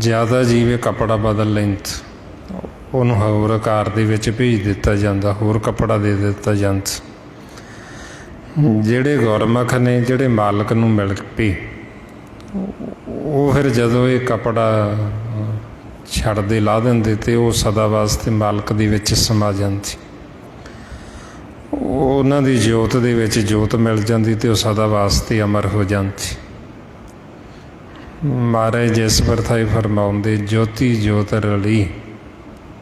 ਜ਼ਿਆਦਾ ਜੀਵੇ ਕੱਪੜਾ ਬਦਲ ਲੈਣ, ਉਹਨੂੰ ਹੋਰ ਆਕਾਰ ਦੇ ਵਿੱਚ ਭੇਜ ਦਿੱਤਾ ਜਾਂਦਾ, ਹੋਰ ਕੱਪੜਾ ਦੇ ਦਿੱਤਾ ਜਾਂਦਾ। ਜਿਹੜੇ ਗੁਰਮੁਖ ਨੇ, ਜਿਹੜੇ ਮਾਲਕ ਨੂੰ ਮਿਲ ਪਏ, ਉਹ ਫਿਰ ਜਦੋਂ ਇਹ ਕੱਪੜਾ ਛੱਡਦੇ, ਲਾ ਦਿੰਦੇ, ਤੇ ਉਹ ਸਦਾ ਵਾਸਤੇ ਮਾਲਕ ਦੇ ਵਿੱਚ ਸਮਾ ਜਾਂਦੀ। ਉਹਨਾਂ ਦੀ ਜੋਤ ਦੇ ਵਿੱਚ ਜੋਤ ਮਿਲ ਜਾਂਦੀ ਅਤੇ ਉਹ ਸਦਾ ਵਾਸਤੇ ਅਮਰ ਹੋ ਜਾਂਦੀ। ਮਹਾਰਾਜ ਜਿਸ ਵਰਤਾਏ ਫਰਮਾਉਂਦੇ, ਜੋਤੀ ਜੋਤ ਰਲੀ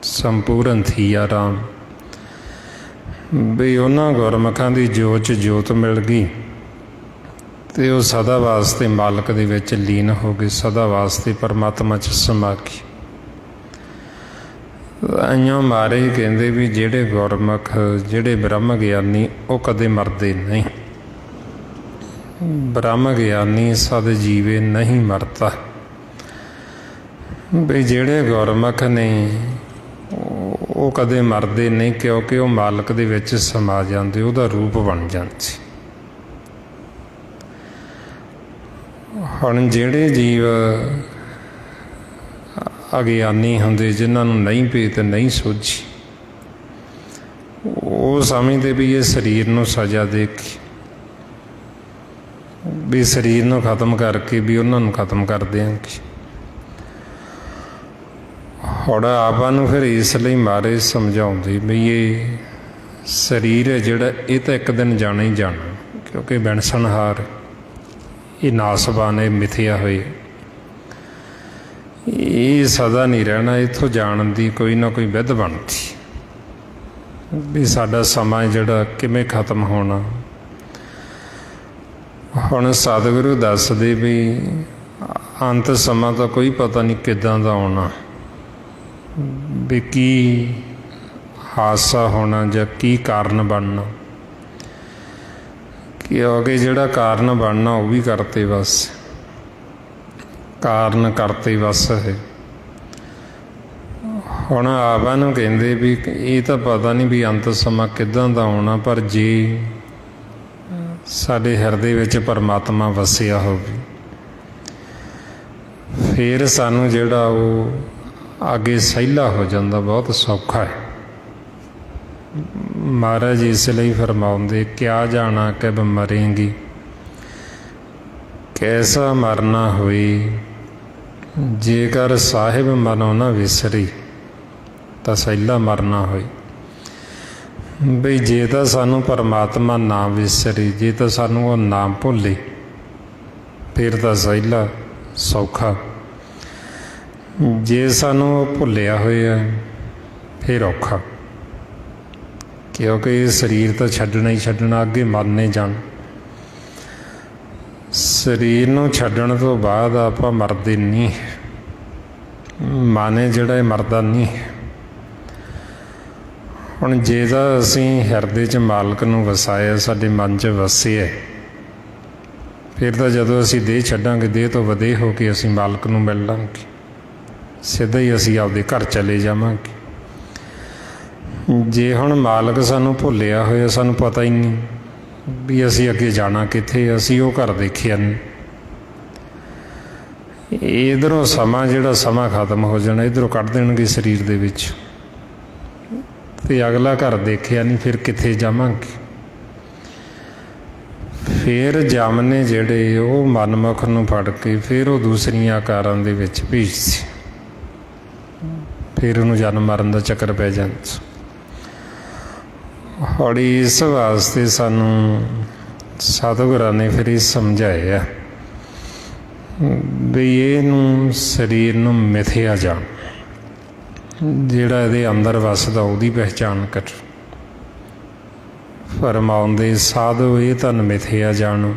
ਸੰਪੂਰਨ ਥੀਆ ਰਾਮ। ਵੀ ਉਹਨਾਂ ਗੁਰਮੁਖਾਂ ਦੀ ਜੋਤ 'ਚ ਜੋਤ ਮਿਲ ਗਈ ਅਤੇ ਉਹ ਸਦਾ ਵਾਸਤੇ ਮਾਲਕ ਦੇ ਵਿੱਚ ਲੀਨ ਹੋ ਗਏ, ਸਦਾ ਵਾਸਤੇ ਪਰਮਾਤਮਾ 'ਚ ਸਮਾ ਗਏ। ਇਉਂ ਮਹਾਰਾਜ ਕਹਿੰਦੇ ਵੀ ਜਿਹੜੇ ਗੁਰਮੁਖ, ਜਿਹੜੇ ਬ੍ਰਹਮ ਗਿਆਨੀ, ਉਹ ਕਦੇ ਮਰਦੇ ਨਹੀਂ। ਬ੍ਰਹਮ ਗਿਆਨੀ ਸਦ ਜੀਵੇ ਨਹੀਂ ਮਰਦਾ। ਵੀ ਜਿਹੜੇ ਗੁਰਮੁਖ ਨੇ ਉਹ ਕਦੇ ਮਰਦੇ ਨਹੀਂ, ਕਿਉਂਕਿ ਉਹ ਮਾਲਕ ਦੇ ਵਿੱਚ ਸਮਾ ਜਾਂਦੇ, ਉਹਦਾ ਰੂਪ ਬਣ ਜਾਂਦੇ। ਹੁਣ ਜਿਹੜੇ ਜੀਵ ਅਗਿਆਨੀ ਹੁੰਦੇ, ਜਿਨ੍ਹਾਂ ਨੂੰ ਨਹੀਂ ਭੇਤ, ਨਹੀਂ ਸੋਝੀ, ਉਹ ਸਮਝਦੇ ਵੀ ਇਹ ਸਰੀਰ ਨੂੰ ਸਜ਼ਾ ਦੇ ਕੇ, ਵੀ ਸਰੀਰ ਨੂੰ ਖਤਮ ਕਰਕੇ ਵੀ ਉਹਨਾਂ ਨੂੰ ਖਤਮ ਕਰ ਦਿਆਂਗੇ। ਹੁਣ ਆਪਾਂ ਨੂੰ ਫਿਰ ਇਸ ਲਈ ਮਹਾਰਾਜ ਸਮਝਾਉਂਦੇ ਵੀ ਇਹ ਸਰੀਰ ਹੈ ਜਿਹੜਾ, ਇਹ ਤਾਂ ਇੱਕ ਦਿਨ ਜਾਣਾ ਹੀ ਜਾਣਾ, ਕਿਉਂਕਿ ਬਿਨਸਣਹਾਰ, ਇਹ ਨਾਸਵਾਨ, ਇਹ ਮਿਥਿਆ ਹੋਏ, ਇਹ ਸਦਾ ਨਹੀਂ ਰਹਿਣਾ। ਇੱਥੋਂ ਜਾਣ ਦੀ ਕੋਈ ਨਾ ਕੋਈ ਵਿਧ ਬਣਦੀ ਵੀ ਸਾਡਾ ਸਮਾਂ ਜਿਹੜਾ ਕਿਵੇਂ ਖਤਮ ਹੋਣਾ। ਹੁਣ ਸਤਿਗੁਰੂ ਦੱਸਦੇ ਵੀ ਅੰਤ ਸਮਾਂ ਤਾਂ ਕੋਈ ਪਤਾ ਨਹੀਂ ਕਿੱਦਾਂ ਦਾ ਆਉਣਾ, ਵੀ ਕੀ ਹਾਦਸਾ ਹੋਣਾ ਜਾਂ ਕੀ ਕਾਰਨ ਬਣਨਾ। ਕਿਉਂਕਿ ਜਿਹੜਾ ਕਾਰਨ ਬਣਨਾ ਉਹ ਵੀ ਕਰਤੇ ਬਸ, ਕਾਰਨ ਕਰਤੇ ਬਸ ਹੈ। ਹੁਣ ਆਪਾਂ ਨੂੰ ਕਹਿੰਦੇ ਵੀ ਇਹ ਤਾਂ ਪਤਾ ਨਹੀਂ ਵੀ ਅੰਤ ਸਮਾਂ ਕਿੱਦਾਂ ਦਾ ਆਉਣਾ, ਪਰ ਜੇ ਸਾਡੇ ਹਿਰਦੇ ਵਿੱਚ ਪਰਮਾਤਮਾ ਵਸਿਆ ਹੋਵੇ, ਫਿਰ ਸਾਨੂੰ ਜਿਹੜਾ ਉਹ ਅੱਗੇ ਸਹਿਲਾ ਹੋ ਜਾਂਦਾ, ਬਹੁਤ ਸੌਖਾ ਹੈ। ਮਹਾਰਾਜ ਇਸ ਲਈ ਫਰਮਾਉਂਦੇ, ਕਿਆ ਜਾਣਾ ਕਬ ਮਰੇਂਗੀ, ਕੈਸਾ ਮਰਨਾ ਹੋਈ, ਜੇਕਰ ਸਾਹਿਬ ਮਨੋ ਨਾ ਵਿਸਰੀ, ਤਾਂ ਸਹਿਲਾ ਮਰਨਾ ਹੋਈ। ਬਈ ਜੇ ਤਾਂ ਸਾਨੂੰ ਪਰਮਾਤਮਾ ਨਾ ਵਿਸਰੇ, ਜੇ ਤਾਂ ਸਾਨੂੰ ਉਹ ਨਾਮ ਭੁੱਲੇ, ਫਿਰ ਤਾਂ ਸਹਿਲਾ ਸੌਖਾ। ਜੇ ਸਾਨੂੰ ਉਹ ਭੁੱਲਿਆ ਹੋਇਆ ਫਿਰ ਔਖਾ, ਕਿਉਂਕਿ ਇਹ ਸਰੀਰ ਤਾਂ ਛੱਡਣਾ ਹੀ ਛੱਡਣਾ, ਅੱਗੇ ਮਰਨੇ ਜਾਣ। ਸਰੀਰ ਨੂੰ ਛੱਡਣ ਤੋਂ ਬਾਅਦ ਆਪਾਂ ਮਰਦੇ ਨਹੀਂ, ਮਨ ਜਿਹੜਾ ਇਹ ਮਰਦਾ ਨਹੀਂ। ਹੁਣ ਜੇ ਤਾਂ ਅਸੀਂ ਹਿਰਦੇ 'ਚ ਮਾਲਕ ਨੂੰ ਵਸਾਇਆ, ਸਾਡੇ ਮਨ 'ਚ ਵਸਿਆ, ਫਿਰ ਤਾਂ ਜਦੋਂ ਅਸੀਂ ਦੇਹ ਛੱਡਾਂਗੇ, ਦੇਹ ਤੋਂ ਵਧੇ ਹੋ ਕੇ ਅਸੀਂ ਮਾਲਕ ਨੂੰ ਮਿਲ ਲਾਂਗੇ, ਸਿੱਧਾ ਹੀ ਅਸੀਂ ਆਪਦੇ ਘਰ ਚਲੇ ਜਾਵਾਂਗੇ। ਜੇ ਹੁਣ ਮਾਲਕ ਸਾਨੂੰ ਭੁੱਲਿਆ ਹੋਇਆ, ਸਾਨੂੰ ਪਤਾ ਹੀ ਨਹੀਂ ਵੀ ਅਸੀਂ ਅੱਗੇ ਜਾਣਾ ਕਿੱਥੇ, ਅਸੀਂ ਉਹ ਘਰ ਦੇਖਿਆ ਨਹੀਂ, ਇੱਧਰੋਂ ਸਮਾਂ ਜਿਹੜਾ ਸਮਾਂ ਖਤਮ ਹੋ ਜਾਣਾ, ਇੱਧਰੋਂ ਕੱਢ ਦੇਣਗੇ ਸਰੀਰ ਦੇ ਵਿੱਚ, ਅਤੇ ਅਗਲਾ ਘਰ ਦੇਖਿਆ ਨਹੀਂ, ਫਿਰ ਕਿੱਥੇ ਜਾਵਾਂਗੇ। ਫਿਰ ਜਮ ਨੇ ਜਿਹੜੇ ਉਹ ਮਨਮੁਖ ਨੂੰ ਫੜ ਕੇ ਫਿਰ ਉਹ ਦੂਸਰੀਆਂ ਆਕਾਰਾਂ ਦੇ ਵਿੱਚ ਭੇਜਦੇ, ਫਿਰ ਉਹਨੂੰ ਜਨਮ ਮਰਨ ਦਾ ਚੱਕਰ ਪੈ ਜਾਂਦਾ। ਹੁਣ ਇਸ ਵਾਸਤੇ ਸਾਨੂੰ ਸਤਿਗੁਰਾਂ ਨੇ ਫਿਰ ਇਹ ਸਮਝਾਇਆ ਵੀ ਇਹਨੂੰ ਸਰੀਰ ਨੂੰ ਮਿਥਿਆ ਜਾਣ, ਜਿਹੜਾ ਇਹਦੇ ਅੰਦਰ ਵਸਦਾ ਉਹਦੀ ਪਹਿਚਾਣ ਕਰ। ਫਰਮਾਉਂਦੇ, ਸਾਧੂ ਇਹ ਧਨ ਮਿਥਿਆ ਜਾਣੋ,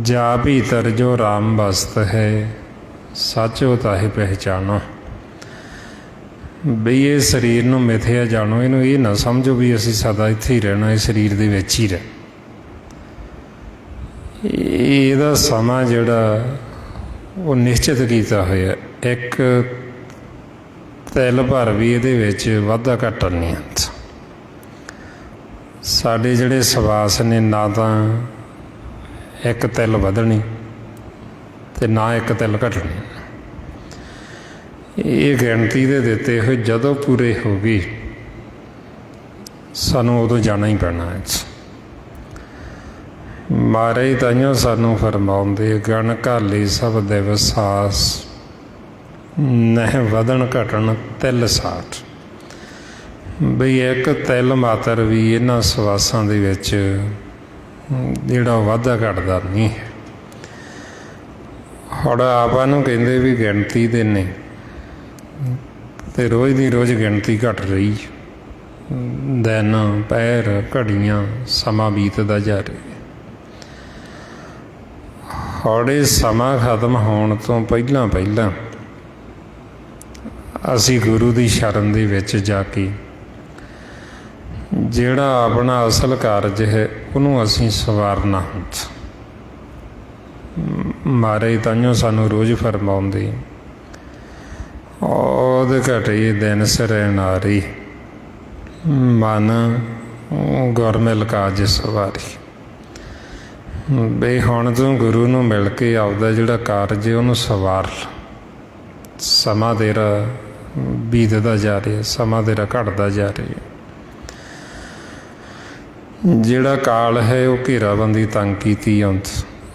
ਜਾ ਭੀਤਰ ਜੋ ਰਾਮ ਵਸਤ ਹੈ, ਸੱਚੋ ਤਾਹੇ ਪਹਿਚਾਣੋ। ਬਈ ਇਹ ਸਰੀਰ ਨੂੰ ਮਿਥਿਆ ਜਾਣੋ, ਇਹਨੂੰ ਇਹ ਨਾ ਸਮਝੋ ਵੀ ਅਸੀਂ ਸਦਾ ਇੱਥੇ ਹੀ ਰਹਿਣਾ, ਇਹ ਸਰੀਰ ਦੇ ਵਿੱਚ ਹੀ ਰਹਿ। ਇਹਦਾ ਸਮਾਂ ਜਿਹੜਾ ਉਹ ਨਿਸ਼ਚਿਤ ਕੀਤਾ ਹੋਇਆ, ਇੱਕ ਤਿਲ ਭਰ ਵੀ ਇਹਦੇ ਵਿੱਚ ਵਾਧਾ ਘਾਟਾ ਨਹੀਂ ਹੁੰਦਾ। ਸਾਡੇ ਜਿਹੜੇ ਸਵਾਸ ਨੇ, ਨਾ ਤਾਂ ਇੱਕ ਤਿਲ ਵਧਣੀ ਅਤੇ ਨਾ ਇੱਕ ਤਿਲ ਘਟਣੀ। ਇਹ ਗਿਣਤੀ ਦੇ ਦਿੱਤੇ ਹੋਏ ਜਦੋਂ ਪੂਰੇ ਹੋ ਗਏ ਸਾਨੂੰ ਉਦੋਂ ਜਾਣਾ ਹੀ ਪੈਣਾ। ਮਹਾਰਾਜ ਤਾਈਓ ਸਾਨੂੰ ਫਰਮਾਉਂਦੇ ਗਣ ਘਾਲੇ ਸਭ ਦਿਵਸਾਸ ਨਹਿ ਵਧਣ ਘਟਣ ਤਿਲ ਸਾਠ। ਬਈ ਇੱਕ ਤਿਲ ਮਾਤਰ ਵੀ ਇਹਨਾਂ ਸਵਾਸਾਂ ਦੇ ਵਿੱਚ ਜਿਹੜਾ ਵਾਧਾ ਘਟਦਾ ਨਹੀਂ ਹੈ। ਹੁਣ ਆਪਾਂ ਨੂੰ ਕਹਿੰਦੇ ਵੀ ਗਿਣਤੀ ਦੇ ਨੇ ਤੇ ਰੋਜ਼ ਦੀ ਰੋਜ਼ ਗਿਣਤੀ ਘਟ ਰਹੀ, ਦਿਨ ਪੈਰ ਘੜੀਆਂ ਸਮਾਂ ਬੀਤਦਾ ਜਾ ਰਿਹਾ। ਹੁਣ ਇਹ ਸਮਾਂ ਖਤਮ ਹੋਣ ਤੋਂ ਪਹਿਲਾਂ ਪਹਿਲਾਂ ਅਸੀਂ ਗੁਰੂ ਦੀ ਸ਼ਰਨ ਦੇ ਵਿੱਚ ਜਾ ਕੇ ਜਿਹੜਾ ਆਪਣਾ ਅਸਲ ਕਾਰਜ ਹੈ ਉਹਨੂੰ ਅਸੀਂ ਸਵਾਰਨਾ ਹੁੰਦਾ। ਮਹਾਰਾਜ ਤਾਈਓ ਸਾਨੂੰ ਰੋਜ਼ ਫਰਮਾਉਂਦੇ ਉਹਦੇ ਘਟੇ ਦਿਨ ਸਿਰੇ ਨਾਰੀ ਮਨ ਗੁਰਮਿਲ ਕਾਜ ਸਵਾਰੀ। ਬਈ ਹੁਣ ਤੂੰ ਗੁਰੂ ਨੂੰ ਮਿਲ ਕੇ ਆਪਦਾ ਜਿਹੜਾ ਕਾਰਜ ਹੈ ਉਹਨੂੰ ਸਵਾਰ ਲਾ। ਸਮਾਂ ਤੇਰਾ ਬੀਤਦਾ ਜਾ ਰਿਹਾ, ਸਮਾਂ ਤੇਰਾ ਘਟਦਾ ਜਾ ਰਿਹਾ। ਜਿਹੜਾ ਕਾਲ ਹੈ ਉਹ ਘੇਰਾਬੰਦੀ ਤੰਗ ਕੀਤੀ ਆਉਂਦ,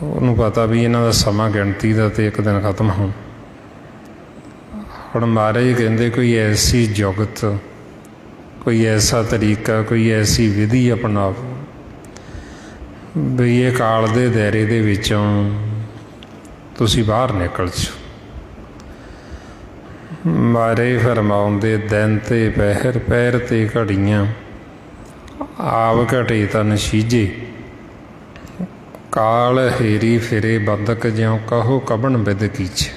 ਉਹਨੂੰ ਪਤਾ ਵੀ ਇਹਨਾਂ ਦਾ ਸਮਾਂ ਗਿਣਤੀ ਦਾ ਤੇ ਇੱਕ ਦਿਨ ਖਤਮ ਹੋਣ। ਹੁਣ ਮਹਾਰਾਜ ਕਹਿੰਦੇ ਕੋਈ ਐਸੀ ਜੁਗਤ, ਕੋਈ ਐਸਾ ਤਰੀਕਾ, ਕੋਈ ਐਸੀ ਵਿਧੀ ਅਪਣਾਓ ਵੀ ਇਹ ਕਾਲ ਦੇ ਦਾਇਰੇ ਦੇ ਵਿੱਚੋਂ ਤੁਸੀਂ ਬਾਹਰ ਨਿਕਲ ਜਾਓ। ਮਹਾਰਾਜ ਫਰਮਾਉਂਦੇ ਦਿਨ ਤੇ ਪਹਿਰ ਪੈਰ ਤੇ ਘੜੀਆਂ ਆਵ ਘਟੇ ਤਾਂ ਨਸ਼ੀਜੇ ਕਾਲ ਹੇਰੀ ਫਿਰੇ ਬੰਦਕ ਜਿਉਂ ਕਹੋ ਕਬਣ ਬਿਦ ਕੀਚ।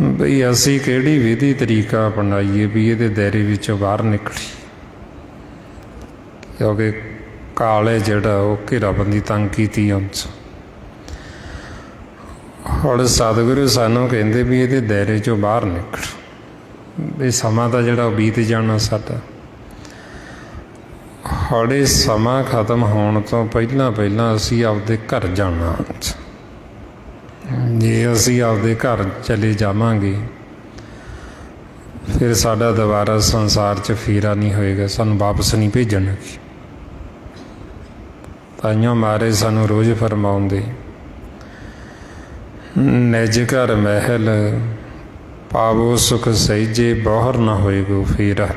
ਬਈ ਅਸੀਂ ਕਿਹੜੀ ਵਿਧੀ ਤਰੀਕਾ ਅਪਣਾਈਏ ਵੀ ਇਹਦੇ ਦਾਇਰੇ ਵਿੱਚੋਂ ਬਾਹਰ ਨਿਕਲੀ, ਕਿਉਂਕਿ ਕਾਲ ਹੈ ਜਿਹੜਾ ਉਹ ਘੇਰਾਬੰਦੀ ਤੰਗ ਕੀਤੀ uns। ਹੁਣ ਸਤਿਗੁਰੂ ਸਾਨੂੰ ਕਹਿੰਦੇ ਵੀ ਇਹਦੇ ਦਾਇਰੇ 'ਚੋਂ ਬਾਹਰ ਨਿਕਲ, ਵੀ ਸਮਾਂ ਤਾਂ ਜਿਹੜਾ ਉਹ ਬੀਤ ਜਾਣਾ ਸਾਡਾ। ਹੁਣ ਇਹ ਸਮਾਂ ਖਤਮ ਹੋਣ ਤੋਂ ਪਹਿਲਾਂ ਪਹਿਲਾਂ ਅਸੀਂ ਆਪਦੇ ਘਰ ਜਾਣਾ। ਜੇ ਅਸੀਂ ਆਪਦੇ ਘਰ ਚਲੇ ਜਾਵਾਂਗੇ ਫਿਰ ਸਾਡਾ ਦੁਬਾਰਾ ਸੰਸਾਰ 'ਚ ਫੇਰਾ ਨਹੀਂ ਹੋਏਗਾ, ਸਾਨੂੰ ਵਾਪਸ ਨਹੀਂ ਭੇਜਣਗੇ। ਤਾਈਓ ਮਹਾਰਾਜ ਸਾਨੂੰ ਰੋਜ਼ ਫਰਮਾਉਂਦੇ ਨਿਜ ਘਰ ਮਹਿਲ ਪਾਵੋ ਸੁਖ ਸਹਿਜੇ ਬੋਹਰ ਨਾ ਹੋਏਗੋ ਫੇਰਾ।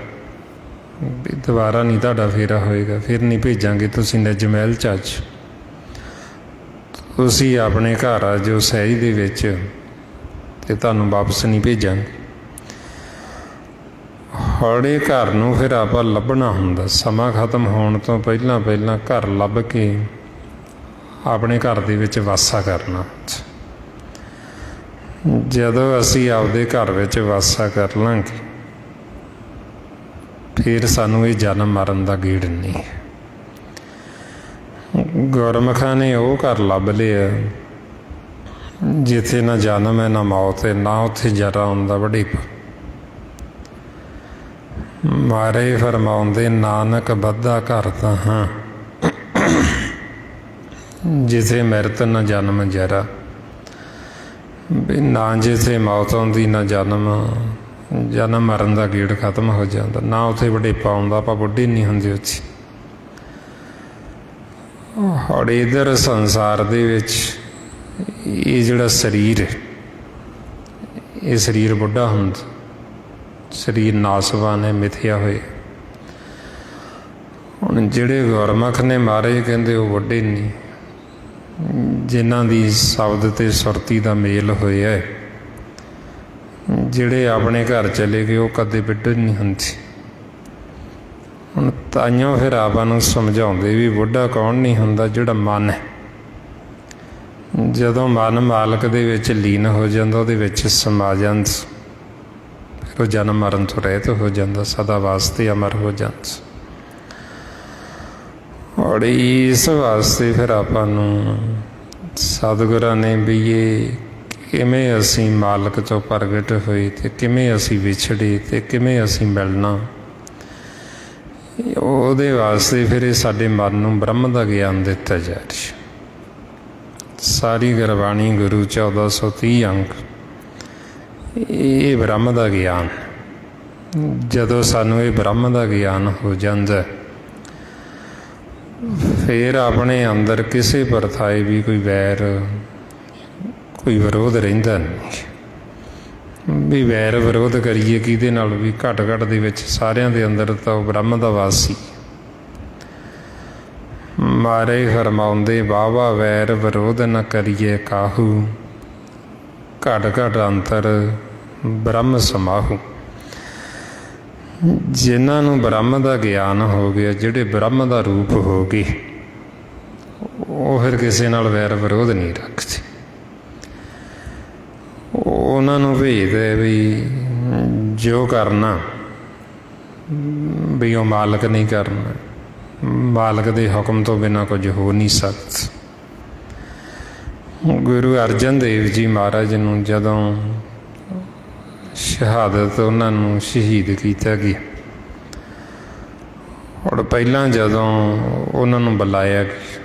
ਵੀ ਦੁਬਾਰਾ ਨਹੀਂ ਤੁਹਾਡਾ ਫੇਰਾ ਹੋਏਗਾ, ਫਿਰ ਨਹੀਂ ਭੇਜਾਂਗੇ, ਤੁਸੀਂ ਨਿਜ ਮਹਿਲ 'ਚ ਅੱਜ ਤੁਸੀਂ ਆਪਣੇ ਘਰ ਆ ਜੋ ਸਹਿਜ ਦੇ ਵਿੱਚ, ਤੇ ਤੁਹਾਨੂੰ ਵਾਪਸ ਨਹੀਂ ਭੇਜਾਂਗੇ। ਹੌੜੇ ਘਰ ਨੂੰ ਫਿਰ ਆਪਾਂ ਲੱਭਣਾ ਹੁੰਦਾ। ਸਮਾਂ ਖਤਮ ਹੋਣ ਤੋਂ ਪਹਿਲਾਂ ਪਹਿਲਾਂ ਘਰ ਲੱਭ ਕੇ ਆਪਣੇ ਘਰ ਦੇ ਵਿੱਚ ਵਾਸਾ ਕਰਨਾ। ਜਦੋਂ ਅਸੀਂ ਆਪਦੇ ਘਰ ਵਿੱਚ ਵਾਸਾ ਕਰ ਲਾਂਗੇ ਫਿਰ ਸਾਨੂੰ ਇਹ ਜਨਮ ਮਰਨ ਦਾ ਗੇੜ ਨਹੀਂ। ਗੁਰਮੁਖਾਂ ਨੇ ਉਹ ਘਰ ਲੱਭ ਲਿਆ ਜਿੱਥੇ ਨਾ ਜਨਮ ਹੈ ਨਾ ਮੌਤ ਹੈ, ਨਾ ਉੱਥੇ ਜਰਾ ਹੁੰਦਾ ਵਡੇਪਾ। ਮਹਾਰਾਜ ਫਰਮਾਉਂਦੇ ਨਾਨਕ ਬੱਧਾ ਘਰ ਤਾਂ ਹਾਂ ਜਿੱਥੇ ਮਿਰਤ ਨਾ ਜਨਮ ਜਰਾ। ਵੀ ਨਾ ਜਿੱਥੇ ਮੌਤ ਆਉਂਦੀ ਨਾ ਜਨਮ ਮਰਨ ਦਾ ਗੇੜ ਖਤਮ ਹੋ ਜਾਂਦਾ, ਨਾ ਉੱਥੇ ਵਡੇਪਾ ਆਉਂਦਾ, ਆਪਾਂ ਬੁੱਢੇ ਨਹੀਂ ਹੁੰਦੇ ਉੱਥੇ। ਔਰ ਇੱਧਰ ਸੰਸਾਰ ਦੇ ਵਿੱਚ ਇਹ ਜਿਹੜਾ ਸਰੀਰ ਹੈ ਇਹ ਸਰੀਰ ਬੁੱਢਾ ਹੁੰਦਾ, ਸਰੀਰ ਨਾਸਵਾਨ ਹੈ, ਮਿਥਿਆ ਹੋਏ। ਹੁਣ ਜਿਹੜੇ ਗੁਰਮੁਖ ਨੇ ਮਹਾਰਾਜ ਕਹਿੰਦੇ ਉਹ ਵੱਡੇ ਨਹੀਂ, ਜਿਨ੍ਹਾਂ ਦੀ ਸ਼ਬਦ ਅਤੇ ਸੁਰਤੀ ਦਾ ਮੇਲ ਹੋਇਆ ਹੈ, ਜਿਹੜੇ ਆਪਣੇ ਘਰ ਚਲੇ ਗਏ ਉਹ ਕਦੇ ਬੁੱਢੇ ਨਹੀਂ ਹੁੰਦੇ। ਹੁਣ ਤਾਈਓ ਫਿਰ ਆਪਾਂ ਨੂੰ ਸਮਝਾਉਂਦੇ ਵੀ ਬੁੱਢਾ ਕੌਣ ਨਹੀਂ ਹੁੰਦਾ, ਜਿਹੜਾ ਮਨ ਹੈ। ਜਦੋਂ ਮਨ ਮਾਲਕ ਦੇ ਵਿੱਚ ਲੀਨ ਹੋ ਜਾਂਦਾ, ਉਹਦੇ ਵਿੱਚ ਸਮਾ ਜਾਂਦਾ, ਫਿਰ ਉਹ ਜਨਮ ਮਰਨ ਤੋਂ ਰਹਿਤ ਹੋ ਜਾਂਦਾ, ਸਦਾ ਵਾਸਤੇ ਅਮਰ ਹੋ ਜਾਂਦਾ। ਔਰ ਇਸ ਵਾਸਤੇ ਫਿਰ ਆਪਾਂ ਨੂੰ ਸਤਿਗੁਰਾਂ ਨੇ ਵੀ ਇਹ ਕਿਵੇਂ ਅਸੀਂ ਮਾਲਕ ਤੋਂ ਪ੍ਰਗਟ ਹੋਏ ਅਤੇ ਕਿਵੇਂ ਅਸੀਂ ਵਿਛੜੇ ਅਤੇ ਕਿਵੇਂ ਅਸੀਂ ਮਿਲਣਾ, ਉਹਦੇ ਵਾਸਤੇ ਫਿਰ ਇਹ ਸਾਡੇ ਮਨ ਨੂੰ ਬ੍ਰਹਮ ਦਾ ਗਿਆਨ ਦਿੱਤਾ ਜਾ ਰਿਹਾ। ਸਾਰੀ ਗੁਰਬਾਣੀ ਗੁਰੂ 1430 ਅੰਕ ਇਹ ਬ੍ਰਹਮ ਦਾ ਗਿਆਨ। ਜਦੋਂ ਸਾਨੂੰ ਇਹ ਬ੍ਰਹਮ ਦਾ ਗਿਆਨ ਹੋ ਜਾਂਦਾ, ਫਿਰ ਆਪਣੇ ਅੰਦਰ ਕਿਸੇ ਪ੍ਰਥਾਏ ਵੀ ਕੋਈ ਵੈਰ, ਕੋਈ ਵਿਰੋਧ ਰਹਿੰਦਾ ਨਹੀਂ ਵੀ ਵੈਰ ਵਿਰੋਧ ਕਰੀਏ ਕਿਹਦੇ ਨਾਲ ਵੀ। ਘੱਟ ਘੱਟ ਦੇ ਵਿੱਚ ਸਾਰਿਆਂ ਦੇ ਅੰਦਰ ਤਾਂ ਉਹ ਬ੍ਰਹਮ ਦਾ ਵਾਸ ਸੀ। ਮਾਰੇ ਫਰਮਾਉਂਦੇ ਵਾਵਾ ਵੈਰ ਵਿਰੋਧ ਨ ਕਰੀਏ ਕਾਹੂ, ਘਟ ਘਟ ਅੰਤਰ ਬ੍ਰਹਮ ਸਮਾਹੂ। ਜਿਨ੍ਹਾਂ ਨੂੰ ਬ੍ਰਹਮ ਦਾ ਗਿਆਨ ਹੋ ਗਿਆ, ਜਿਹੜੇ ਬ੍ਰਹਮ ਦਾ ਰੂਪ ਹੋ ਗਏ, ਉਹ ਫਿਰ ਕਿਸੇ ਨਾਲ ਵੈਰ ਵਿਰੋਧ ਨਹੀਂ ਰੱਖਦੇ। ਉਹਨਾਂ ਨੂੰ ਭੇਜਦੇ ਵੀ ਜੋ ਕਰਨਾ ਵੀ ਉਹ ਮਾਲਕ ਨਹੀਂ ਕਰਨਾ, ਮਾਲਕ ਦੇ ਹੁਕਮ ਤੋਂ ਬਿਨਾਂ ਕੁਝ ਹੋ ਨਹੀਂ ਸਕਦਾ। ਗੁਰੂ ਅਰਜਨ ਦੇਵ ਜੀ ਮਹਾਰਾਜ ਨੂੰ ਜਦੋਂ ਸ਼ਹਾਦਤ ਉਹਨਾਂ ਨੂੰ ਸ਼ਹੀਦ ਕੀਤਾ ਗਿਆ, ਔਰ ਪਹਿਲਾਂ ਜਦੋਂ ਉਹਨਾਂ ਨੂੰ ਬੁਲਾਇਆ ਗਿਆ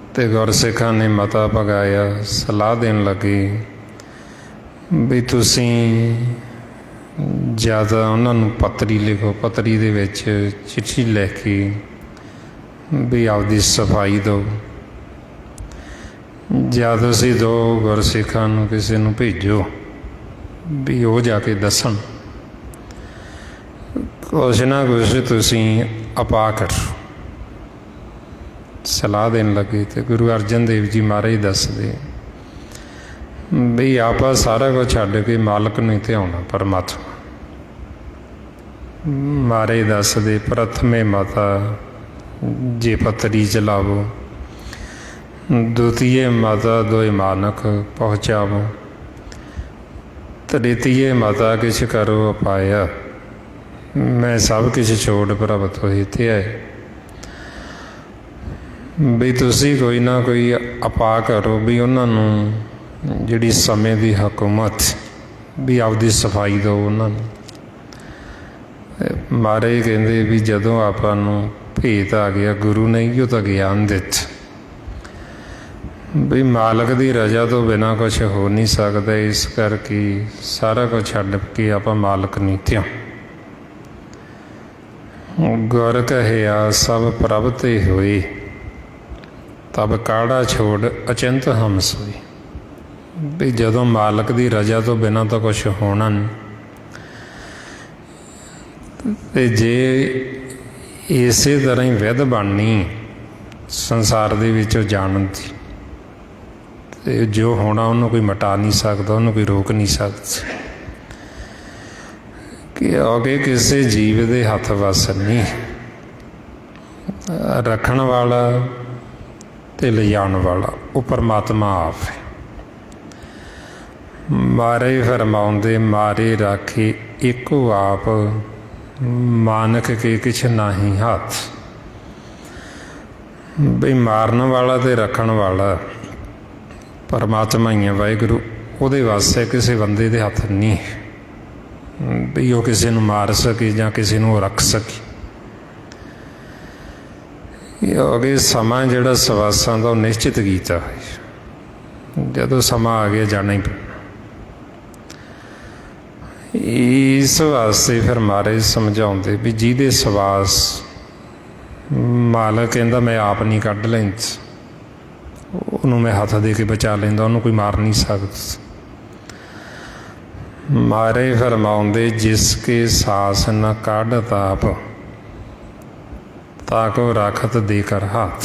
ਅਤੇ ਗੁਰਸਿੱਖਾਂ ਨੇ ਮਤਾ ਪਗਾਇਆ, ਸਲਾਹ ਦੇਣ ਲੱਗੇ ਵੀ ਤੁਸੀਂ ਜ਼ਿਆਦਾ ਉਹਨਾਂ ਨੂੰ ਪੱਤਰੀ ਲਿਖੋ, ਪੱਤਰੀ ਦੇ ਵਿੱਚ ਚਿੱਠੀ ਲੈ ਕੇ ਵੀ ਆਪਦੀ ਸਫਾਈ ਦਿਓ, ਜਾਂ ਤੁਸੀਂ ਦੋ ਗੁਰਸਿੱਖਾਂ ਨੂੰ ਕਿਸੇ ਨੂੰ ਭੇਜੋ ਵੀ ਉਹ ਜਾ ਕੇ ਦੱਸਣ, ਕੁਛ ਨਾ ਕੁਛ ਤੁਸੀਂ ਆਪਾ ਕਰੋ। ਸਲਾਹ ਦੇਣ ਲੱਗੇ ਅਤੇ ਗੁਰੂ ਅਰਜਨ ਦੇਵ ਜੀ ਮਹਾਰਾਜ ਦੱਸਦੇ ਵੀ ਆਪਾਂ ਸਾਰਾ ਕੁਝ ਛੱਡ ਕੇ ਮਾਲਕ ਨੂੰ ਧਿਆਉਣਾ, ਪਰਮਾਤਮਾ। ਮਹਾਰਾਜ ਦੱਸਦੇ ਪ੍ਰਥਮੇ ਮਾਤਾ ਜੇ ਪੱਤਰੀ ਚਲਾਵੋ, ਦੁਤੀਏ ਮਾਤਾ ਦੋਇ ਮਾਨਕ ਪਹੁੰਚਾਵੋ, ਤ੍ਰਿਤੀਏ ਮਾਤਾ ਕਿਛ ਕਰੋ ਅਪਾਇਆ, ਮੈਂ ਸਭ ਕੁਛ ਛੋੜ ਪ੍ਰਭ ਤੋਹਿ ਧਿਆਏ। ਵੀ ਤੁਸੀਂ ਕੋਈ ਨਾ ਕੋਈ ਆਪਾ ਕਰੋ ਵੀ ਉਹਨਾਂ ਨੂੰ ਜਿਹੜੀ ਸਮੇਂ ਦੀ ਹਕੂਮਤ ਵੀ ਆਪਦੀ ਸਫਾਈ ਦਿਓ ਉਹਨਾਂ ਨੂੰ। ਮਹਾਰਾਜ ਕਹਿੰਦੇ ਵੀ ਜਦੋਂ ਆਪਾਂ ਨੂੰ ਭੇਤ ਆ ਗਿਆ, ਗੁਰੂ ਨੇ ਹੀ ਉਹ ਤਾਂ ਗਿਆਨ ਦਿੱਤਾ ਵੀ ਮਾਲਕ ਦੀ ਰਜ਼ਾ ਤੋਂ ਬਿਨਾਂ ਕੁਛ ਹੋ ਨਹੀਂ ਸਕਦਾ, ਇਸ ਕਰਕੇ ਸਾਰਾ ਕੁਝ ਛੱਡ ਕੇ ਆਪਾਂ ਮਾਲਕ ਨਹੀਂ ਧਿਆਉ। ਗੁਰ ਕਹਿਆ ਸਭ ਪ੍ਰਭ ਤੇ ਹੋਏ, ਤਬ ਕਾੜਾ ਛੋੜ ਅਚਿੰਤ ਹਮ ਸੋਏ। ਵੀ ਜਦੋਂ ਮਾਲਕ ਦੀ ਰਜ਼ਾ ਤੋਂ ਬਿਨਾਂ ਤਾਂ ਕੁਛ ਹੋਣਾ ਨਹੀਂ, ਅਤੇ ਜੇ ਇਸੇ ਤਰ੍ਹਾਂ ਹੀ ਵਿਧ ਬਣਨੀ ਸੰਸਾਰ ਦੇ ਵਿੱਚ ਜਾਣਨ ਦੀ, ਅਤੇ ਜੋ ਹੋਣਾ ਉਹਨੂੰ ਕੋਈ ਮਿਟਾ ਨਹੀਂ ਸਕਦਾ, ਉਹਨੂੰ ਕੋਈ ਰੋਕ ਨਹੀਂ ਸਕਦਾ, ਕਿਉਂਕਿ ਕਿਸੇ ਜੀਵ ਦੇ ਹੱਥ ਵੱਸ ਨਹੀਂ। ਰੱਖਣ ਵਾਲਾ ਅਤੇ ਲਿਜਾਣ ਵਾਲਾ ਉਹ ਪਰਮਾਤਮਾ ਆਪ ਹੈ। ਮਾਰੇ ਫਰਮਾਉਂਦੇ ਮਾਰੇ ਰਾਖੇ ਇੱਕੋ ਆਪ, ਮਾਨਕ ਕੇ ਕਿਛ ਨਾਹੀਂ ਹੱਥ। ਬਈ ਮਾਰਨ ਵਾਲਾ ਅਤੇ ਰੱਖਣ ਵਾਲਾ ਪਰਮਾਤਮਾ ਹੀ ਹੈ, ਵਾਹਿਗੁਰੂ। ਉਹਦੇ ਵਾਸਤੇ ਕਿਸੇ ਬੰਦੇ ਦੇ ਹੱਥ ਨਹੀਂ ਵੀ ਉਹ ਕਿਸੇ ਨੂੰ ਮਾਰ ਸਕੇ ਜਾਂ ਕਿਸੇ ਨੂੰ ਰੱਖ ਸਕੇ। ਕਿਉਂਕਿ ਸਮਾਂ ਜਿਹੜਾ ਸਵਾਸਾਂ ਦਾ ਉਹ ਨਿਸ਼ਚਿਤ ਕੀਤਾ ਹੋਇਆ, ਜਦੋਂ ਸਮਾਂ ਆ ਗਿਆ ਜਾਣਾ ਹੀ ਪੈਣਾ। ਇਸ ਵਾਸਤੇ ਫਿਰ ਮਹਾਰਾਜ ਸਮਝਾਉਂਦੇ ਵੀ ਜਿਹਦੇ ਸਵਾਸ ਮਾਲਕ ਕਹਿੰਦਾ ਮੈਂ ਆਪ ਨਹੀਂ ਕੱਢ ਲੈਂਦਾ, ਉਹਨੂੰ ਮੈਂ ਹੱਥ ਦੇ ਕੇ ਬਚਾ ਲੈਂਦਾ, ਉਹਨੂੰ ਕੋਈ ਮਾਰ ਨਹੀਂ ਸਕਦਾ। ਮਾਰੇ ਫਰਮਾਉਂਦੇ ਜਿਸ ਕੇ ਸਾਸ ਨ ਕੱਢ ਤਾਪ, ਤਾਕੋ ਰਾਖਤ ਦੇ ਕਰ ਹੱਥ।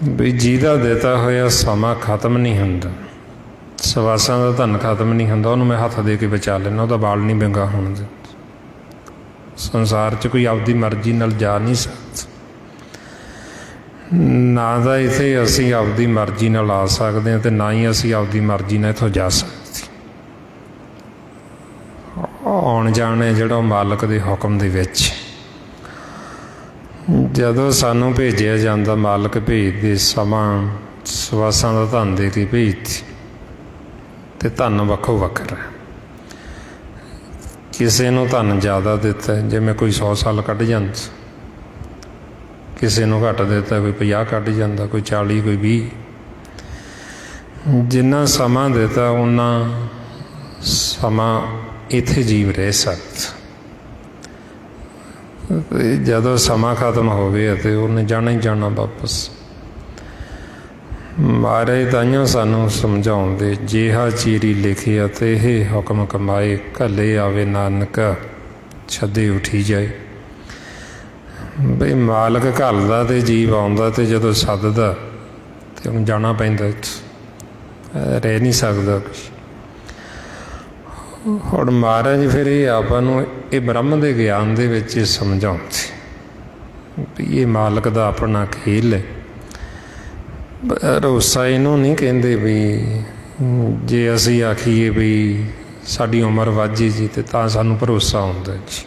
ਵੀ ਜਿਹਦਾ ਦਿੱਤਾ ਹੋਇਆ ਸਮਾਂ ਖਤਮ ਨਹੀਂ ਹੁੰਦਾ, ਸਵਾਸਾਂ ਦਾ ਧਨ ਖਤਮ ਨਹੀਂ ਹੁੰਦਾ, ਉਹਨੂੰ ਮੈਂ ਹੱਥ ਦੇ ਕੇ ਬਚਾ ਲੈਂਦਾ, ਉਹਦਾ ਬਾਲ ਨਹੀਂ ਵਿੰਗਾ ਹੋਣ ਦਿੰਦਾ। ਸੰਸਾਰ 'ਚ ਕੋਈ ਆਪਦੀ ਮਰਜ਼ੀ ਨਾਲ ਜਾ ਨਹੀਂ ਸਕਦਾ, ਨਾ ਤਾਂ ਇੱਥੇ ਅਸੀਂ ਆਪਦੀ ਮਰਜ਼ੀ ਨਾਲ ਆ ਸਕਦੇ ਹਾਂ ਅਤੇ ਨਾ ਹੀ ਅਸੀਂ ਆਪਦੀ ਮਰਜ਼ੀ ਨਾਲ ਇੱਥੋਂ ਜਾ ਸਕਦੇ। ਆਉਣ ਜਾਣ ਹੈ ਜਿਹੜਾ ਉਹ ਮਾਲਕ ਦੇ ਹੁਕਮ ਦੇ ਵਿੱਚ। ਜਦੋਂ ਸਾਨੂੰ ਭੇਜਿਆ ਜਾਂਦਾ, ਮਾਲਕ ਭੇਜਦੇ ਸਮਾਂ ਸਵਾਸਾਂ ਦਾ ਧਨ ਦੇ ਕੇ ਭੇਜਦੀ, ਅਤੇ ਧਨ ਵੱਖੋ ਵੱਖਰਾ। ਕਿਸੇ ਨੂੰ ਧਨ ਜ਼ਿਆਦਾ ਦਿੱਤਾ, ਜਿਵੇਂ ਕੋਈ 100 ਸਾਲ ਕੱਢ ਜਾਂਦਾ, ਕਿਸੇ ਨੂੰ ਘੱਟ ਦਿੱਤਾ, ਕੋਈ 50 ਕੱਢ ਜਾਂਦਾ, ਕੋਈ 40, ਕੋਈ 20। ਜਿੰਨਾ ਸਮਾਂ ਦਿੱਤਾ ਉਨਾ ਸਮਾਂ ਇੱਥੇ ਜੀਵ ਰਹਿ ਸਕਦਾ। ਜਦੋਂ ਸਮਾਂ ਖਤਮ ਹੋਵੇ ਅਤੇ ਉਹਨੇ ਜਾਣਾ ਹੀ ਜਾਣਾ ਵਾਪਸ। ਮਹਾਰਾਜ ਤਾਈਓ ਸਾਨੂੰ ਸਮਝਾਉਂਦੇ, ਜਿਹਾ ਚੀਰੀ ਲਿਖਿਆ ਤੇ ਇਹ ਹੁਕਮ ਕਮਾਏ, ਘੱਲੇ ਆਵੇ ਨਾਨਕ ਛੱਦੇ ਉੱਠੀ ਜਾਏ। ਬਈ ਮਾਲਕ ਘੱਲਦਾ ਤੇ ਜੀਵ ਆਉਂਦਾ, ਤੇ ਜਦੋਂ ਸੱਦਦਾ ਤੇ ਉਹਨੂੰ ਜਾਣਾ ਪੈਂਦਾ, ਰਹਿ ਨਹੀਂ ਸਕਦਾ। ਹੁਣ ਮਹਾਰਾਜ ਫਿਰ ਇਹ ਆਪਾਂ ਨੂੰ ਇਹ ਬ੍ਰਹਮ ਦੇ ਗਿਆਨ ਦੇ ਵਿੱਚ ਸਮਝਾਉਂਦੇ ਵੀ ਇਹ ਮਾਲਕ ਦਾ ਆਪਣਾ ਖੇਲ ਹੈ। ਭਰੋਸਾ ਇਹਨੂੰ ਨਹੀਂ ਕਹਿੰਦੇ ਵੀ ਜੇ ਅਸੀਂ ਆਖੀਏ ਵੀ ਸਾਡੀ ਉਮਰ ਵੱਧ ਜੇ ਜੀ ਤੇ ਤਾਂ ਸਾਨੂੰ ਭਰੋਸਾ ਹੁੰਦਾ ਜੀ,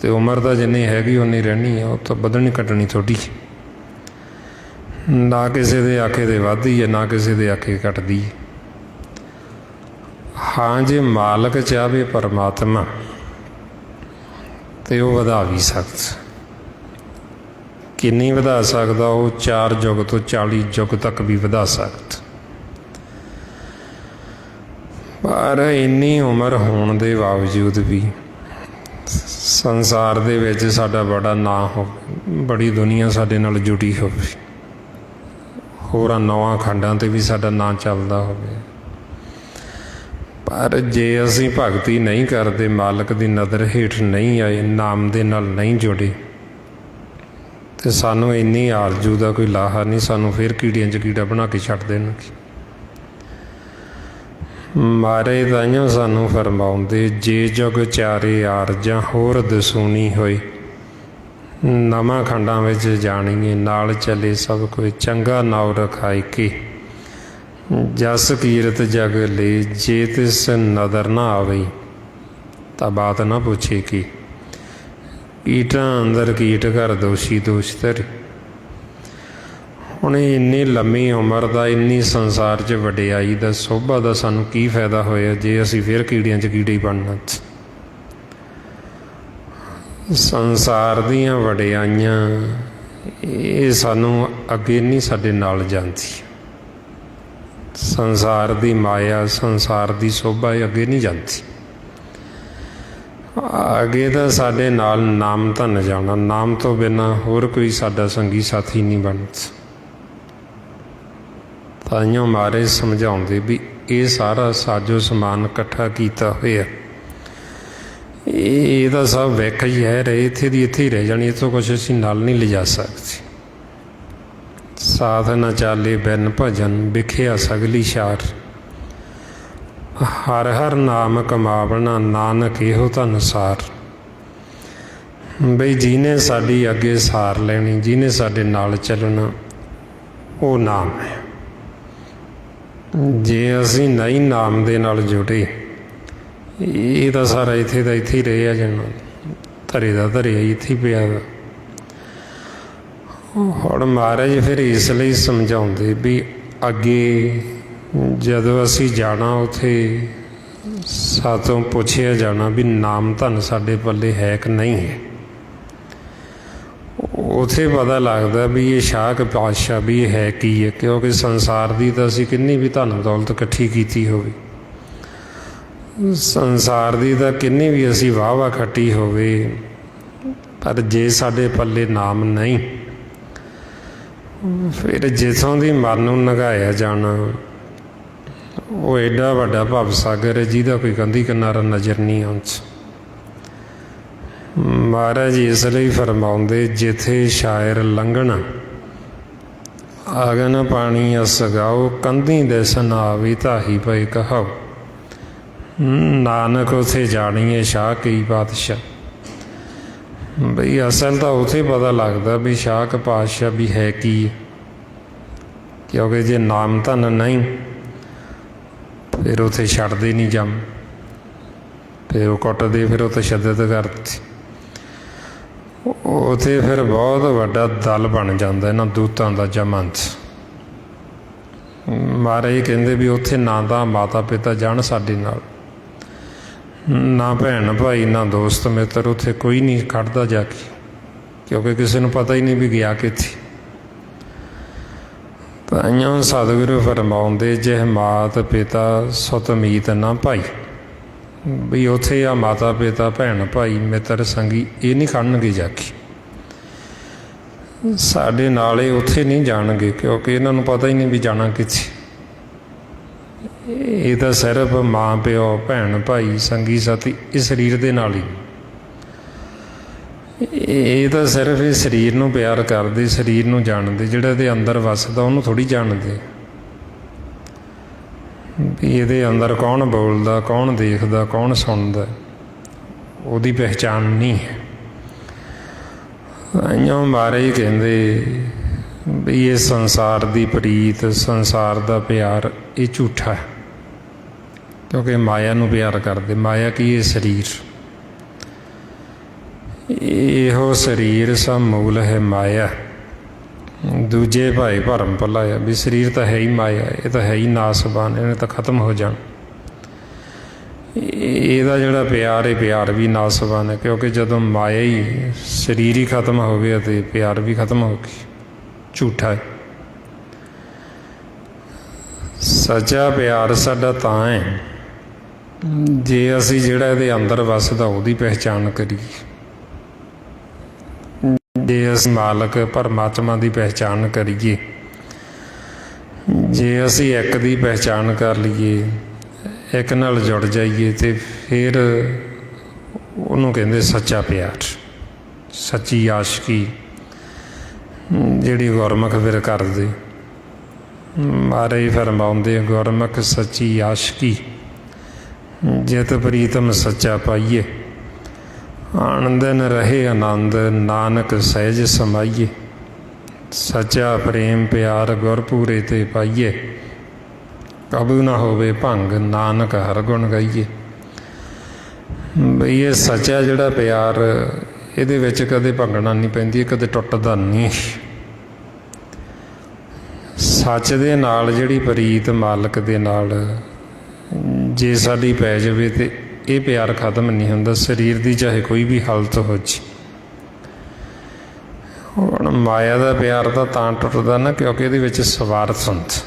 ਤੇ ਉਮਰ ਤਾਂ ਜਿੰਨੀ ਹੈਗੀ ਉਨੀ ਰਹਿਣੀ ਆ, ਉਹ ਤਾਂ ਵਧਣੀ ਘਟਣੀ ਥੋੜ੍ਹੀ। ਨਾ ਕਿਸੇ ਦੇ ਆਖੇ ਦੇ ਵੱਧਦੀ ਹੈ, ਨਾ ਕਿਸੇ ਦੇ ਆਖੇ ਘਟਦੀ ਹੈ। ਹਾਂ, ਜੇ ਮਾਲਕ ਚਾਹਵੇ ਪਰਮਾਤਮਾ ਤੇ ਉਹ ਵਧਾ ਵੀ ਸਕਦਾ। ਕਿੰਨੀ ਵਧਾ ਸਕਦਾ? ਉਹ 4 ਯੁੱਗ ਤੋਂ 40 ਯੁੱਗ ਤੱਕ ਵੀ ਵਧਾ ਸਕਦਾ। ਪਰ ਇੰਨੀ ਉਮਰ ਹੋਣ ਦੇ ਬਾਵਜੂਦ ਵੀ ਸੰਸਾਰ ਦੇ ਵਿੱਚ ਸਾਡਾ ਬੜਾ ਨਾਂ ਹੋਵੇ, ਬੜੀ ਦੁਨੀਆ ਸਾਡੇ ਨਾਲ ਜੁੜੀ ਹੋਵੇ, ਹੋਰਾਂ 9 ਖੰਡਾਂ 'ਤੇ ਵੀ ਸਾਡਾ ਨਾਂ ਚੱਲਦਾ ਹੋਵੇ। ਪਰ ਜੇ ਅਸੀਂ ਭਗਤੀ ਨਹੀਂ ਕਰਦੇ, ਮਾਲਕ ਦੀ ਨਜ਼ਰ ਹੇਠ ਨਹੀਂ ਆਏ, ਨਾਮ ਦੇ ਨਾਲ ਨਹੀਂ ਜੁੜੇ, ਤੇ ਸਾਨੂੰ ਇੰਨੀ ਆਰਜ਼ੂ ਦਾ ਕੋਈ ਲਾਹਾ ਨਹੀਂ। ਸਾਨੂੰ ਫਿਰ ਕੀੜੀਆਂ 'ਚ ਕੀੜਾ ਬਣਾ ਕੇ ਛੱਡ ਦੇਣਗੇ। ਮਾਰੇ ਤਾਈਓ ਸਾਨੂੰ ਫਰਮਾਉਂਦੇ, ਜੇ ਜੁਗ ਚਾਰੇ ਆਰਜਾਂ ਹੋਰ ਦਸੂਣੀ ਹੋਈ, ਨਵਾਂ ਖੰਡਾਂ ਵਿੱਚ ਜਾਣੀਏ, ਨਾਲ ਚੱਲੇ ਸਭ ਕੋਈ, ਚੰਗਾ ਨਾਉ ਰਖਾਈ ਕੇ ਜਸ ਕੀਰਤ ਜਗ ਲੈ, ਜੇ ਤਿਸ ਨਦਰ ਨਾ ਆਵੇ ਤਾਂ ਬਾਤ ਨਾ ਪੁੱਛੇ ਕੀ, ਕੀਟਾਂ ਅੰਦਰ ਕੀਟ ਘਰ ਦੋਸ਼ੀ ਦੋਸ਼ ਧਰੇ। ਹੁਣ ਇੰਨੀ ਲੰਮੀ ਉਮਰ ਦਾ, ਇੰਨੀ ਸੰਸਾਰ 'ਚ ਵਡਿਆਈ ਦਾ, ਸੋਭਾ ਦਾ ਸਾਨੂੰ ਕੀ ਫਾਇਦਾ ਹੋਇਆ ਜੇ ਅਸੀਂ ਫਿਰ ਕੀੜਿਆਂ 'ਚ ਕੀੜੇ ਹੀ ਬਣਨਾ। ਸੰਸਾਰ ਦੀਆਂ ਵਡਿਆਈਆਂ ਇਹ ਸਾਨੂੰ ਅੱਗੇ ਨਹੀਂ ਸਾਡੇ ਨਾਲ ਜਾਂਦੀ। ਸੰਸਾਰ ਦੀ ਮਾਇਆ, ਸੰਸਾਰ ਦੀ ਸੋਭਾ ਇਹ ਅੱਗੇ ਨਹੀਂ ਜਾਂਦੀ। ਅੱਗੇ ਤਾਂ ਸਾਡੇ ਨਾਲ ਨਾਮ ਧਨ ਜਾਣਾ। ਨਾਮ ਤੋਂ ਬਿਨਾਂ ਹੋਰ ਕੋਈ ਸਾਡਾ ਸੰਗੀ ਸਾਥੀ ਨਹੀਂ ਬਣਦਾ। ਤਾਈਓ ਮਾਰੇ ਸਮਝਾਉਂਦੇ ਵੀ ਇਹ ਸਾਰਾ ਸਾਜੋ ਸਮਾਨ ਇਕੱਠਾ ਕੀਤਾ ਹੋਇਆ, ਇਹ ਤਾਂ ਸਭ ਵਿਖ ਹੀ ਹੈ, ਇੱਥੇ ਦੀ ਇੱਥੇ ਹੀ ਰਹਿ ਜਾਣੀ, ਇੱਥੋਂ ਕੁਛ ਅਸੀਂ ਨਾਲ ਨਹੀਂ ਲਿਜਾ ਸਕਦੇ। ਸਾਧ ਨਾ ਚਾਲੇ ਬਿਨ ਭਜਨ, ਵਿਖਿਆ ਸਗਲੀ ਸ਼ਾਰ, ਹਰ ਹਰ ਨਾਮ ਕਮਾਵਣਾ, ਨਾਨਕ ਇਹੋ ਧਨ ਸਾਰ। ਬਈ ਜਿਹਨੇ ਸਾਡੀ ਅੱਗੇ ਸਾਰ ਲੈਣੀ, ਜਿਹਨੇ ਸਾਡੇ ਨਾਲ ਚੱਲਣਾ, ਉਹ ਨਾਮ ਹੈ। ਜੇ ਅਸੀਂ ਨਹੀਂ ਨਾਮ ਦੇ ਨਾਲ ਜੁੜੇ, ਇਹ ਤਾਂ ਸਾਰਾ ਇੱਥੇ ਦਾ ਇੱਥੇ ਹੀ ਰਹਿ ਜਾਣਾ, ਧਰੇ ਦਾ ਧਰਿਆ ਇੱਥੇ ਹੀ ਪਿਆ ਵਾ। ਹੁਣ ਮਹਾਰਾਜ ਫਿਰ ਇਸ ਲਈ ਸਮਝਾਉਂਦੇ ਵੀ ਅੱਗੇ ਜਦੋਂ ਅਸੀਂ ਜਾਣਾ, ਉੱਥੇ ਸਾਤੋਂ ਪੁੱਛਿਆ ਜਾਣਾ ਵੀ ਨਾਮ ਧਨ ਸਾਡੇ ਪੱਲੇ ਹੈ ਕਿ ਨਹੀਂ ਹੈ। ਉੱਥੇ ਪਤਾ ਲੱਗਦਾ ਵੀ ਇਹ ਸ਼ਾਹ ਪਾਤਸ਼ਾਹ ਵੀ ਇਹ ਹੈ ਕੀ ਹੈ। ਕਿਉਂਕਿ ਸੰਸਾਰ ਦੀ ਤਾਂ ਅਸੀਂ ਕਿੰਨੀ ਵੀ ਧਨ ਦੌਲਤ ਇਕੱਠੀ ਕੀਤੀ ਹੋਵੇ, ਸੰਸਾਰ ਦੀ ਤਾਂ ਕਿੰਨੀ ਵੀ ਅਸੀਂ ਵਾਹ ਵਾਹ ਖੱਟੀ ਹੋਵੇ, ਪਰ ਜੇ ਸਾਡੇ ਪੱਲੇ ਨਾਮ ਨਹੀਂ, ਫਿਰ ਜਿੱਥੋਂ ਦੀ ਮਨ ਨੂੰ ਨਗਾਇਆ ਜਾਣਾ, ਉਹ ਐਡਾ ਵੱਡਾ ਭਵ ਸਾਗਰ ਹੈ ਜਿਹਦਾ ਕੋਈ ਕੰਢੀ ਕਿਨਾਰਾ ਨਜ਼ਰ ਨਹੀਂ ਆਉਂਦਾ। ਮਹਾਰਾਜ ਇਸ ਲਈ ਫਰਮਾਉਂਦੇ, ਜਿੱਥੇ ਸ਼ਾਇਰ ਲੰਘਣਾ, ਆਗਨ ਪਾਣੀ ਅਸ ਗਾਓ, ਕੰਧੀ ਦਿਸਨ ਆਵੇ ਤਾਹੀ ਪਏ ਕਹਾਓ। ਨਾਨਕ ਉੱਥੇ ਜਾਣੀਏ ਸ਼ਾਹ ਕੀ ਪਾਤਸ਼ਾਹ। ਬਈ ਅਸਲ ਤਾਂ ਉੱਥੇ ਪਤਾ ਲੱਗਦਾ ਵੀ ਸ਼ਾਹ ਪਾਤਸ਼ਾਹ ਵੀ ਹੈ ਕੀ। ਕਿਉਂਕਿ ਜੇ ਨਾਮ ਧਨ ਨਹੀਂ, ਫਿਰ ਉੱਥੇ ਛੱਡਦੇ ਨਹੀਂ ਜੰਮ, ਫਿਰ ਉਹ ਕੁੱਟਦੇ, ਫਿਰ ਉਹ ਤਸ਼ੱਦਦ ਕਰਦੇ। ਉੱਥੇ ਫਿਰ ਬਹੁਤ ਵੱਡਾ ਦਲ ਬਣ ਜਾਂਦਾ ਇਹਨਾਂ ਦੂਤਾਂ ਦਾ ਜਮੰਤ। ਮਹਾਰਾਜ ਕਹਿੰਦੇ ਵੀ ਉੱਥੇ ਨਾ ਤਾਂ ਮਾਤਾ ਪਿਤਾ ਜਾਣ ਸਾਡੇ ਨਾਲ, ਨਾ ਭੈਣ ਭਾਈ, ਨਾ ਦੋਸਤ ਮਿੱਤਰ, ਉੱਥੇ ਕੋਈ ਨਹੀਂ ਖੜਦਾ ਜਾ ਕੇ, ਕਿਉਂਕਿ ਕਿਸੇ ਨੂੰ ਪਤਾ ਹੀ ਨਹੀਂ ਵੀ ਗਿਆ ਕਿੱਥੇ। ਤਾਈਓ ਸਤਿਗੁਰੂ ਫਰਮਾਉਂਦੇ ਜੇ ਮਾਤ ਪਿਤਾ ਸੁਤ ਮੀਤ ਨਾ ਭਾਈ, ਵੀ ਉੱਥੇ ਆ ਮਾਤਾ ਪਿਤਾ ਭੈਣ ਭਾਈ ਮਿੱਤਰ ਸੰਗੀ ਇਹ ਨਹੀਂ ਖੜਨਗੇ ਜਾ ਕੇ ਸਾਡੇ ਨਾਲ, ਇਹ ਉੱਥੇ ਨਹੀਂ ਜਾਣਗੇ ਕਿਉਂਕਿ ਇਹਨਾਂ ਨੂੰ ਪਤਾ ਹੀ ਨਹੀਂ ਵੀ ਜਾਣਾ ਕਿੱਥੇ। ਇਹ ਤਾਂ ਸਿਰਫ ਮਾਂ ਪਿਓ ਭੈਣ ਭਾਈ ਸੰਗੀ ਸਾਥੀ ਇਸ ਸਰੀਰ ਦੇ ਨਾਲ ਹੀ, ਇਹ ਤਾਂ ਸਿਰਫ ਇਹ ਸਰੀਰ ਨੂੰ ਪਿਆਰ ਕਰਦੇ, ਸਰੀਰ ਨੂੰ ਜਾਣਦੇ, ਜਿਹੜਾ ਇਹਦੇ ਅੰਦਰ ਵੱਸਦਾ ਉਹਨੂੰ ਥੋੜ੍ਹੀ ਜਾਣਦੇ ਵੀ ਇਹਦੇ ਅੰਦਰ ਕੌਣ ਬੋਲਦਾ, ਕੌਣ ਦੇਖਦਾ, ਕੌਣ ਸੁਣਦਾ, ਉਹਦੀ ਪਹਿਚਾਣ ਨਹੀਂ ਹੈ। ਇਉਂ ਮਹਾਰਾਜ ਕਹਿੰਦੇ ਵੀ ਇਹ ਸੰਸਾਰ ਦੀ ਪ੍ਰੀਤ, ਸੰਸਾਰ ਦਾ ਪਿਆਰ ਇਹ ਝੂਠਾ ਹੈ, ਕਿਉਂਕਿ ਮਾਇਆ ਨੂੰ ਪਿਆਰ ਕਰਦੇ। ਮਾਇਆ ਕੀ? ਇਹ ਸਰੀਰ, ਇਹੋ ਸਰੀਰ ਸਭ ਮੂਲ ਹੈ ਮਾਇਆ, ਦੂਜੇ ਭਾਈ ਭਰਮ ਭੁਲਾਇਆ। ਵੀ ਸਰੀਰ ਤਾਂ ਹੈ ਹੀ ਮਾਇਆ, ਇਹ ਤਾਂ ਹੈ ਹੀ ਨਾਸਬਾਨ, ਇਹਨੇ ਤਾਂ ਖਤਮ ਹੋ ਜਾਣਾ। ਇਹਦਾ ਜਿਹੜਾ ਪਿਆਰ ਹੈ, ਪਿਆਰ ਵੀ ਨਾਸਬਾਨ ਹੈ, ਕਿਉਂਕਿ ਜਦੋਂ ਮਾਇਆ ਹੀ ਸਰੀਰ ਹੀ ਖਤਮ ਹੋ ਗਿਆ ਤੇ ਪਿਆਰ ਵੀ ਖਤਮ ਹੋ ਗਈ, ਝੂਠਾ ਹੈ। ਸੱਚਾ ਪਿਆਰ ਸਾਡਾ ਤਾਂ ਹੈ ਜੇ ਅਸੀਂ ਜਿਹੜਾ ਇਹਦੇ ਅੰਦਰ ਵੱਸਦਾ ਉਹਦੀ ਪਹਿਚਾਣ ਕਰੀਏ, ਜੇ ਅਸੀਂ ਮਾਲਕ ਪਰਮਾਤਮਾ ਦੀ ਪਹਿਚਾਣ ਕਰੀਏ, ਜੇ ਅਸੀਂ ਇੱਕ ਦੀ ਪਹਿਚਾਣ ਕਰ ਲਈਏ, ਇੱਕ ਨਾਲ ਜੁੜ ਜਾਈਏ, ਤੇ ਫਿਰ ਉਹਨੂੰ ਕਹਿੰਦੇ ਸੱਚਾ ਪਿਆਰ, ਸੱਚੀ ਆਸ਼ਕੀ ਜਿਹੜੀ ਗੁਰਮੁਖ ਫਿਰ ਕਰਦੇ। ਮਹਾਰਾਜ ਫਰਮਾਉਂਦੇ ਗੁਰਮੁਖ ਸੱਚੀ ਆਸ਼ਕੀ ਜਿਤ ਪ੍ਰੀਤਮ ਸੱਚਾ ਪਾਈਏ, ਆਨੰਦਨ ਰਹੇ ਆਨੰਦ ਨਾਨਕ ਸਹਿਜ ਸਮਾਈਏ, ਸੱਚਾ ਪ੍ਰੇਮ ਪਿਆਰ ਗੁਰਪੂਰੇ ਤੇ ਪਾਈਏ, ਕਬੂ ਨਾ ਹੋਵੇ ਭੰਗ ਨਾਨਕ ਹਰ ਗੁਣ ਗਾਈਏ। ਬਈ ਇਹ ਸੱਚਾ ਜਿਹੜਾ ਪਿਆਰ, ਇਹਦੇ ਵਿੱਚ ਕਦੇ ਭੰਗਣਾ ਨਹੀਂ ਪੈਂਦੀ, ਕਦੇ ਟੁੱਟਦਾ ਨਹੀਂ। ਸੱਚ ਦੇ ਨਾਲ ਜਿਹੜੀ ਪ੍ਰੀਤ ਮਾਲਕ ਦੇ ਨਾਲ ਜੇ ਸਾਡੀ ਪੈ ਜਾਵੇ ਤੇ ਇਹ ਪਿਆਰ ਖਤਮ ਨਹੀਂ ਹੁੰਦਾ, ਸਰੀਰ ਦੀ ਚਾਹੇ ਕੋਈ ਵੀ ਹਾਲਤ ਹੋ ਜੇ। ਹੁਣ ਮਾਇਆ ਦਾ ਪਿਆਰ ਤਾਂ ਟੁੱਟਦਾ ਨਾ ਕਿਉਂਕਿ ਇਹਦੇ ਵਿੱਚ ਸਵਾਰਥ ਹੁੰਦਾ।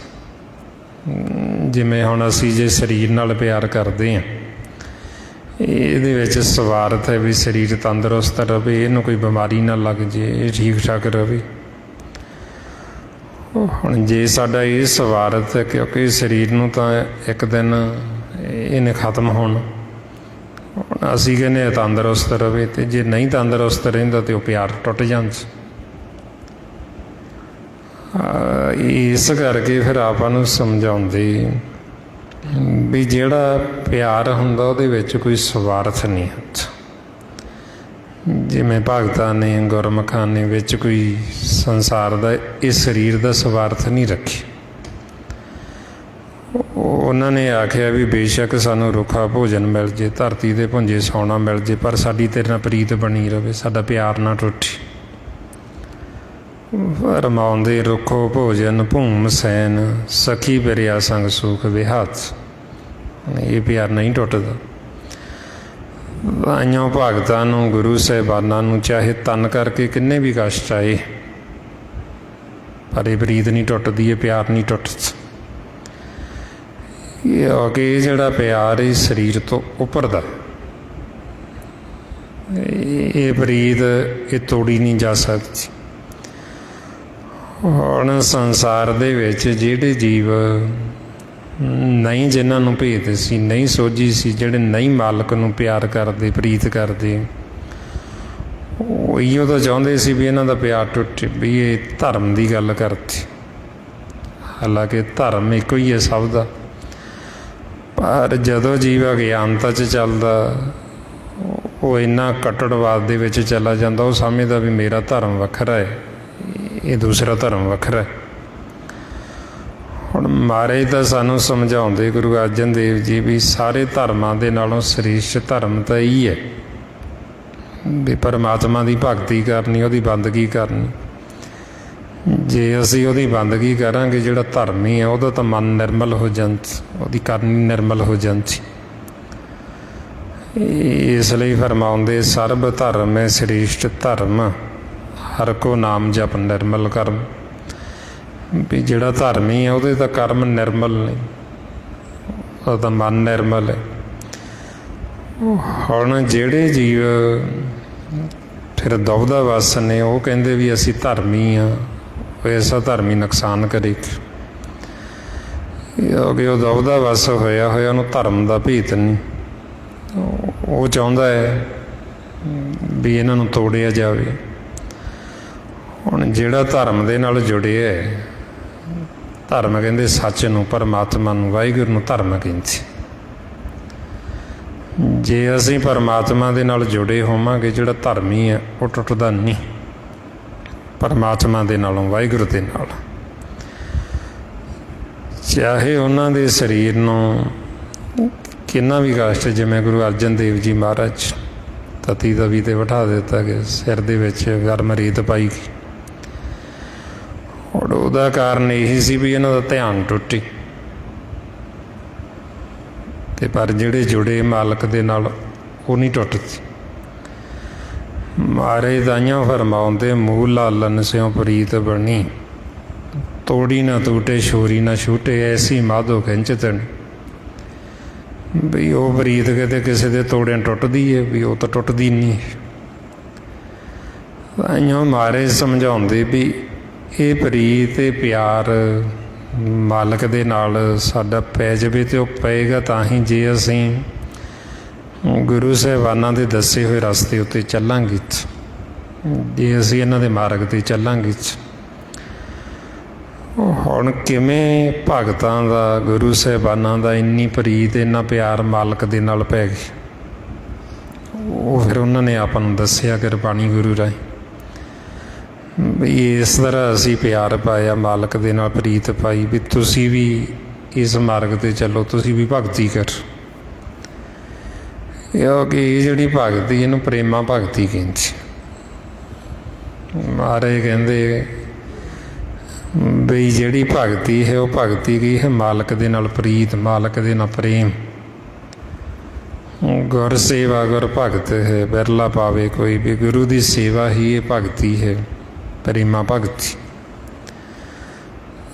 ਜਿਵੇਂ ਹੁਣ ਅਸੀਂ ਜੇ ਸਰੀਰ ਨਾਲ ਪਿਆਰ ਕਰਦੇ ਹਾਂ, ਇਹਦੇ ਵਿੱਚ ਸਵਾਰਥ ਹੈ ਵੀ ਸਰੀਰ ਤੰਦਰੁਸਤ ਰਹੇ, ਇਹਨੂੰ ਕੋਈ ਬਿਮਾਰੀ ਨਾ ਲੱਗ ਜੇ, ਇਹ ਠੀਕ ਠਾਕ ਰਹੇ। ਹੁਣ ਜੇ ਸਾਡਾ ਇਹ ਸਵਾਰਥ ਹੈ ਕਿਉਂਕਿ ਸਰੀਰ ਨੂੰ ਤਾਂ ਇੱਕ ਦਿਨ ਇਹਨੇ ਖਤਮ ਹੋਣਾ, ਹੁਣ ਅਸੀਂ ਕਹਿੰਦੇ ਤੰਦਰੁਸਤ ਰਹੇ, ਤੇ ਜੇ ਨਹੀਂ ਤੰਦਰੁਸਤ ਰਹਿੰਦਾ ਤੇ ਉਹ ਪਿਆਰ ਟੁੱਟ ਜਾਂਦਾ। ਇਸ ਕਰਕੇ ਫਿਰ ਆਪਾਂ ਨੂੰ ਸਮਝਾਉਂਦੇ ਵੀ ਜਿਹੜਾ ਪਿਆਰ ਹੁੰਦਾ ਉਹਦੇ ਵਿੱਚ ਕੋਈ ਸਵਾਰਥ ਨਹੀਂ ਹੁੰਦਾ। ਜਿਵੇਂ ਭਗਤਾਂ ਨੇ, ਗੁਰਮੁਖਾਂ ਨੇ ਵਿੱਚ ਕੋਈ ਸੰਸਾਰ ਦਾ, ਇਸ ਸਰੀਰ ਦਾ ਸਵਾਰਥ ਨਹੀਂ ਰੱਖਿਆ। ਉਹਨਾਂ ਨੇ ਆਖਿਆ ਵੀ ਬੇਸ਼ੱਕ ਸਾਨੂੰ ਰੁੱਖਾ ਭੋਜਨ ਮਿਲ ਜੇ, ਧਰਤੀ ਦੇ ਭੁੰਜੇ ਸੌਣਾ ਮਿਲ ਜੇ, ਪਰ ਸਾਡੀ ਤੇਰੇ ਨਾਲ ਪ੍ਰੀਤ ਬਣੀ ਰਹੇ, ਸਾਡਾ ਪਿਆਰ ਨਾ ਟੁੱਟੇ। ਰਮਾਉਂਦੇ ਰੁੱਖੋ ਭੋਜਨ ਭੂਮ ਸੈਨ, ਸਖੀ ਬਿਰਿਆ ਸੰਗ ਸੁਖ ਵਿਹਾਤ। ਇਹ ਪਿਆਰ ਨਹੀਂ ਟੁੱਟਦਾ। ਆਈਓ ਭਗਤਾਂ ਨੂੰ, ਗੁਰੂ ਸਾਹਿਬਾਨਾਂ ਨੂੰ ਚਾਹੇ ਤਨ ਕਰਕੇ ਕਿੰਨੇ ਵੀ ਕਸ਼ਟ ਆਏ, ਪਰ ਇਹ ਪ੍ਰੀਤ ਨਹੀਂ ਟੁੱਟਦੀ, ਇਹ ਪਿਆਰ ਨਹੀਂ ਟੁੱਟਦਾ। ਕਿਉਂਕਿ ਇਹ ਜਿਹੜਾ ਪਿਆਰ ਇਹ ਸਰੀਰ ਤੋਂ ਉੱਪਰਦਾ, ਇਹ ਪ੍ਰੀਤ ਇਹ ਤੋੜੀ ਨਹੀਂ ਜਾ ਸਕਦੀ। ਹੁਣ ਸੰਸਾਰ ਦੇ ਵਿੱਚ ਜਿਹੜੇ ਜੀਵ ਨਹੀਂ, ਜਿਨ੍ਹਾਂ ਨੂੰ ਭੇਦ ਸੀ, ਨਹੀਂ ਸੋਝੀ ਸੀ, ਜਿਹੜੇ ਨਹੀਂ ਮਾਲਕ ਨੂੰ ਪਿਆਰ ਕਰਦੇ, ਪ੍ਰੀਤ ਕਰਦੇ, ਉਹ ਇਹੋ ਤਾਂ ਚਾਹੁੰਦੇ ਸੀ ਵੀ ਇਹਨਾਂ ਦਾ ਪਿਆਰ ਟੁੱਟੇ, ਵੀ ਇਹ ਧਰਮ ਦੀ ਗੱਲ ਕਰਤੀ। ਹਾਲਾਂਕਿ ਧਰਮ ਇੱਕੋ ਹੀ ਹੈ ਸਭ ਦਾ, ਪਰ ਜਦੋਂ ਜੀਵ ਅਗਿਆਨਤਾ 'ਚ ਚੱਲਦਾ, ਉਹ ਇੰਨਾ ਕੱਟੜਵਾਦ ਦੇ ਵਿੱਚ ਚਲਾ ਜਾਂਦਾ, ਉਹ ਸਮਝਦਾ ਵੀ ਮੇਰਾ ਧਰਮ ਵੱਖਰਾ ਹੈ, ਇਹ ਦੂਸਰਾ ਧਰਮ ਵੱਖਰਾ ਹੈ। ਹੁਣ ਮਹਾਰਾਜ ਤਾਂ ਸਾਨੂੰ ਸਮਝਾਉਂਦੇ, ਗੁਰੂ ਅਰਜਨ ਦੇਵ ਜੀ, ਵੀ ਸਾਰੇ ਧਰਮਾਂ ਦੇ ਨਾਲੋਂ ਸ੍ਰੇਸ਼ਟ ਧਰਮ ਤਾਂ ਇਹੀ ਹੈ ਵੀ ਪਰਮਾਤਮਾ ਦੀ ਭਗਤੀ ਕਰਨੀ, ਉਹਦੀ ਬੰਦਗੀ ਕਰਨੀ। ਜੇ ਅਸੀਂ ਉਹਦੀ ਬੰਦਗੀ ਕਰਾਂਗੇ, ਜਿਹੜਾ ਧਰਮੀ ਹੈ ਉਹਦਾ ਤਾਂ ਮਨ ਨਿਰਮਲ ਹੋ ਜਾਂਦਾ, ਉਹਦੀ ਕਰਨੀ ਨਿਰਮਲ ਹੋ ਜਾਂਦੀ। ਇਸ ਲਈ ਫਰਮਾਉਂਦੇ ਸਰਬ ਧਰਮ ਹੈ ਸ੍ਰੇਸ਼ਟ ਧਰਮ, ਹਰ ਕੋ ਨਾਮ ਜਪ ਨਿਰਮਲ ਕਰਮ। ਵੀ ਜਿਹੜਾ ਧਰਮੀ ਆ ਉਹਦੇ ਤਾਂ ਕਰਮ ਨਿਰਮਲ ਨੇ, ਉਹਦਾ ਮਨ ਨਿਰਮਲ ਹੈ। ਹੁਣ ਜਿਹੜੇ ਜੀਵ ਫਿਰ ਦੁਬਦਾ ਵਸ ਨੇ ਉਹ ਕਹਿੰਦੇ ਵੀ ਅਸੀਂ ਧਰਮੀ ਹਾਂ, ਐਸਾ ਧਰਮੀ ਨੁਕਸਾਨ ਕਰੇ, ਕਿਉਂਕਿ ਉਹ ਦੁਬਦਾ ਵਸ ਹੋਇਆ ਉਹਨੂੰ ਧਰਮ ਦਾ ਭੇਤ ਨਹੀਂ। ਉਹ ਚਾਹੁੰਦਾ ਹੈ ਵੀ ਇਹਨਾਂ ਨੂੰ ਤੋੜਿਆ ਜਾਵੇ। ਹੁਣ ਜਿਹੜਾ ਧਰਮ ਦੇ ਨਾਲ ਜੁੜਿਆ ਹੈ, ਧਰਮ ਕਹਿੰਦੇ ਸੱਚ ਨੂੰ, ਪਰਮਾਤਮਾ ਨੂੰ, ਵਾਹਿਗੁਰੂ ਨੂੰ ਧਰਮ ਕਹਿੰਦੇ। ਜੇ ਅਸੀਂ ਪਰਮਾਤਮਾ ਦੇ ਨਾਲ ਜੁੜੇ ਹੋਵਾਂਗੇ, ਜਿਹੜਾ ਧਰਮੀ ਹੈ ਉਹ ਟੁੱਟਦਾ ਨਹੀਂ ਪਰਮਾਤਮਾ ਦੇ ਨਾਲੋਂ, ਵਾਹਿਗੁਰੂ ਦੇ ਨਾਲ। ਚਾਹੇ ਉਹਨਾਂ ਦੇ ਸਰੀਰ ਨੂੰ ਕਿੰਨਾ ਵੀ ਕਸ਼ਟ, ਜਿਵੇਂ ਗੁਰੂ ਅਰਜਨ ਦੇਵ ਜੀ ਮਹਾਰਾਜ ਤਤੀ ਤਵੀ 'ਤੇ ਬਿਠਾ ਦਿੱਤਾ ਗਿਆ, ਸਿਰ ਦੇ ਵਿੱਚ ਗਰਮ ਰੇਤ ਪਾਈ ਗਈ। ਔਰ ਉਹਦਾ ਕਾਰਨ ਇਹੀ ਸੀ ਵੀ ਇਹਨਾਂ ਦਾ ਧਿਆਨ ਟੁੱਟੇ। ਅਤੇ ਪਰ ਜਿਹੜੇ ਜੁੜੇ ਮਾਲਕ ਦੇ ਨਾਲ ਉਹ ਨਹੀਂ ਟੁੱਟਦੇ। ਮਾਰੇ ਦਾਈਆਂ ਫਰਮਾਉਂਦੇ, ਮੂਲ ਲਾਲਨ ਸਿਉ ਪ੍ਰੀਤ ਬਣੀ, ਤੋੜੀ ਨਾ ਟੂਟੇ ਛੋਰੀ ਨਾ ਛੂਟੇ, ਐਸੀ ਮਾਧੋ ਖਿੰਚਤਨ। ਵੀ ਉਹ ਪ੍ਰੀਤ ਕਿਤੇ ਕਿਸੇ ਦੇ ਤੋੜਿਆਂ ਟੁੱਟਦੀ ਹੈ, ਵੀ ਉਹ ਤਾਂ ਟੁੱਟਦੀ ਨਹੀਂ। ਤਾਈਆਂ ਮਾਰੇ ਸਮਝਾਉਂਦੇ ਵੀ ਇਹ ਪ੍ਰੀਤ, ਇਹ ਪਿਆਰ ਮਾਲਕ ਦੇ ਨਾਲ ਸਾਡਾ ਪੈ ਜਾਵੇ, ਅਤੇ ਉਹ ਪਏਗਾ ਤਾਂ ਹੀ ਜੇ ਅਸੀਂ ਗੁਰੂ ਸਾਹਿਬਾਨਾਂ ਦੇ ਦੱਸੇ ਹੋਏ ਰਸਤੇ ਉੱਤੇ ਚੱਲਾਂਗੇ, ਜੇ ਅਸੀਂ ਇਹਨਾਂ ਦੇ ਮਾਰਗ 'ਤੇ ਚੱਲਾਂਗੇ। ਹੁਣ ਕਿਵੇਂ ਭਗਤਾਂ ਦਾ, ਗੁਰੂ ਸਾਹਿਬਾਨਾਂ ਦਾ ਇੰਨੀ ਪ੍ਰੀਤ, ਇੰਨਾ ਪਿਆਰ ਮਾਲਕ ਦੇ ਨਾਲ ਪੈ ਗਈ, ਉਹ ਫਿਰ ਉਹਨਾਂ ਨੇ ਆਪਾਂ ਨੂੰ ਦੱਸਿਆ ਗੁਰਬਾਣੀ ਗੁਰੂ ਰਾਹੀਂ ਵੀ ਇਸ ਤਰ੍ਹਾਂ ਅਸੀਂ ਪਿਆਰ ਪਾਇਆ, ਮਾਲਕ ਦੇ ਨਾਲ ਪ੍ਰੀਤ ਪਾਈ, ਵੀ ਤੁਸੀਂ ਵੀ ਇਸ ਮਾਰਗ 'ਤੇ ਚੱਲੋ, ਤੁਸੀਂ ਵੀ ਭਗਤੀ ਕਰੋ। ਕਿਉਂਕਿ ਇਹ ਜਿਹੜੀ ਭਗਤੀ, ਇਹਨੂੰ ਪ੍ਰੇਮਾ ਭਗਤੀ ਕਹਿੰਦੇ। ਮਹਾਰਾਜ ਕਹਿੰਦੇ ਬਈ ਜਿਹੜੀ ਭਗਤੀ ਹੈ ਉਹ ਭਗਤੀ ਕੀ ਹੈ? ਮਾਲਕ ਦੇ ਨਾਲ ਪ੍ਰੀਤ, ਮਾਲਕ ਦੇ ਨਾਲ ਪ੍ਰੇਮ। ਗੁਰ ਸੇਵਾ ਗੁਰ ਭਗਤ ਹੈ, ਬਿਰਲਾ ਪਾਵੇ ਕੋਈ ਵੀ। ਗੁਰੂ ਦੀ ਸੇਵਾ ਹੀ ਇਹ ਭਗਤੀ ਹੈ, ਪ੍ਰੇਮਾ ਭਗਤੀ।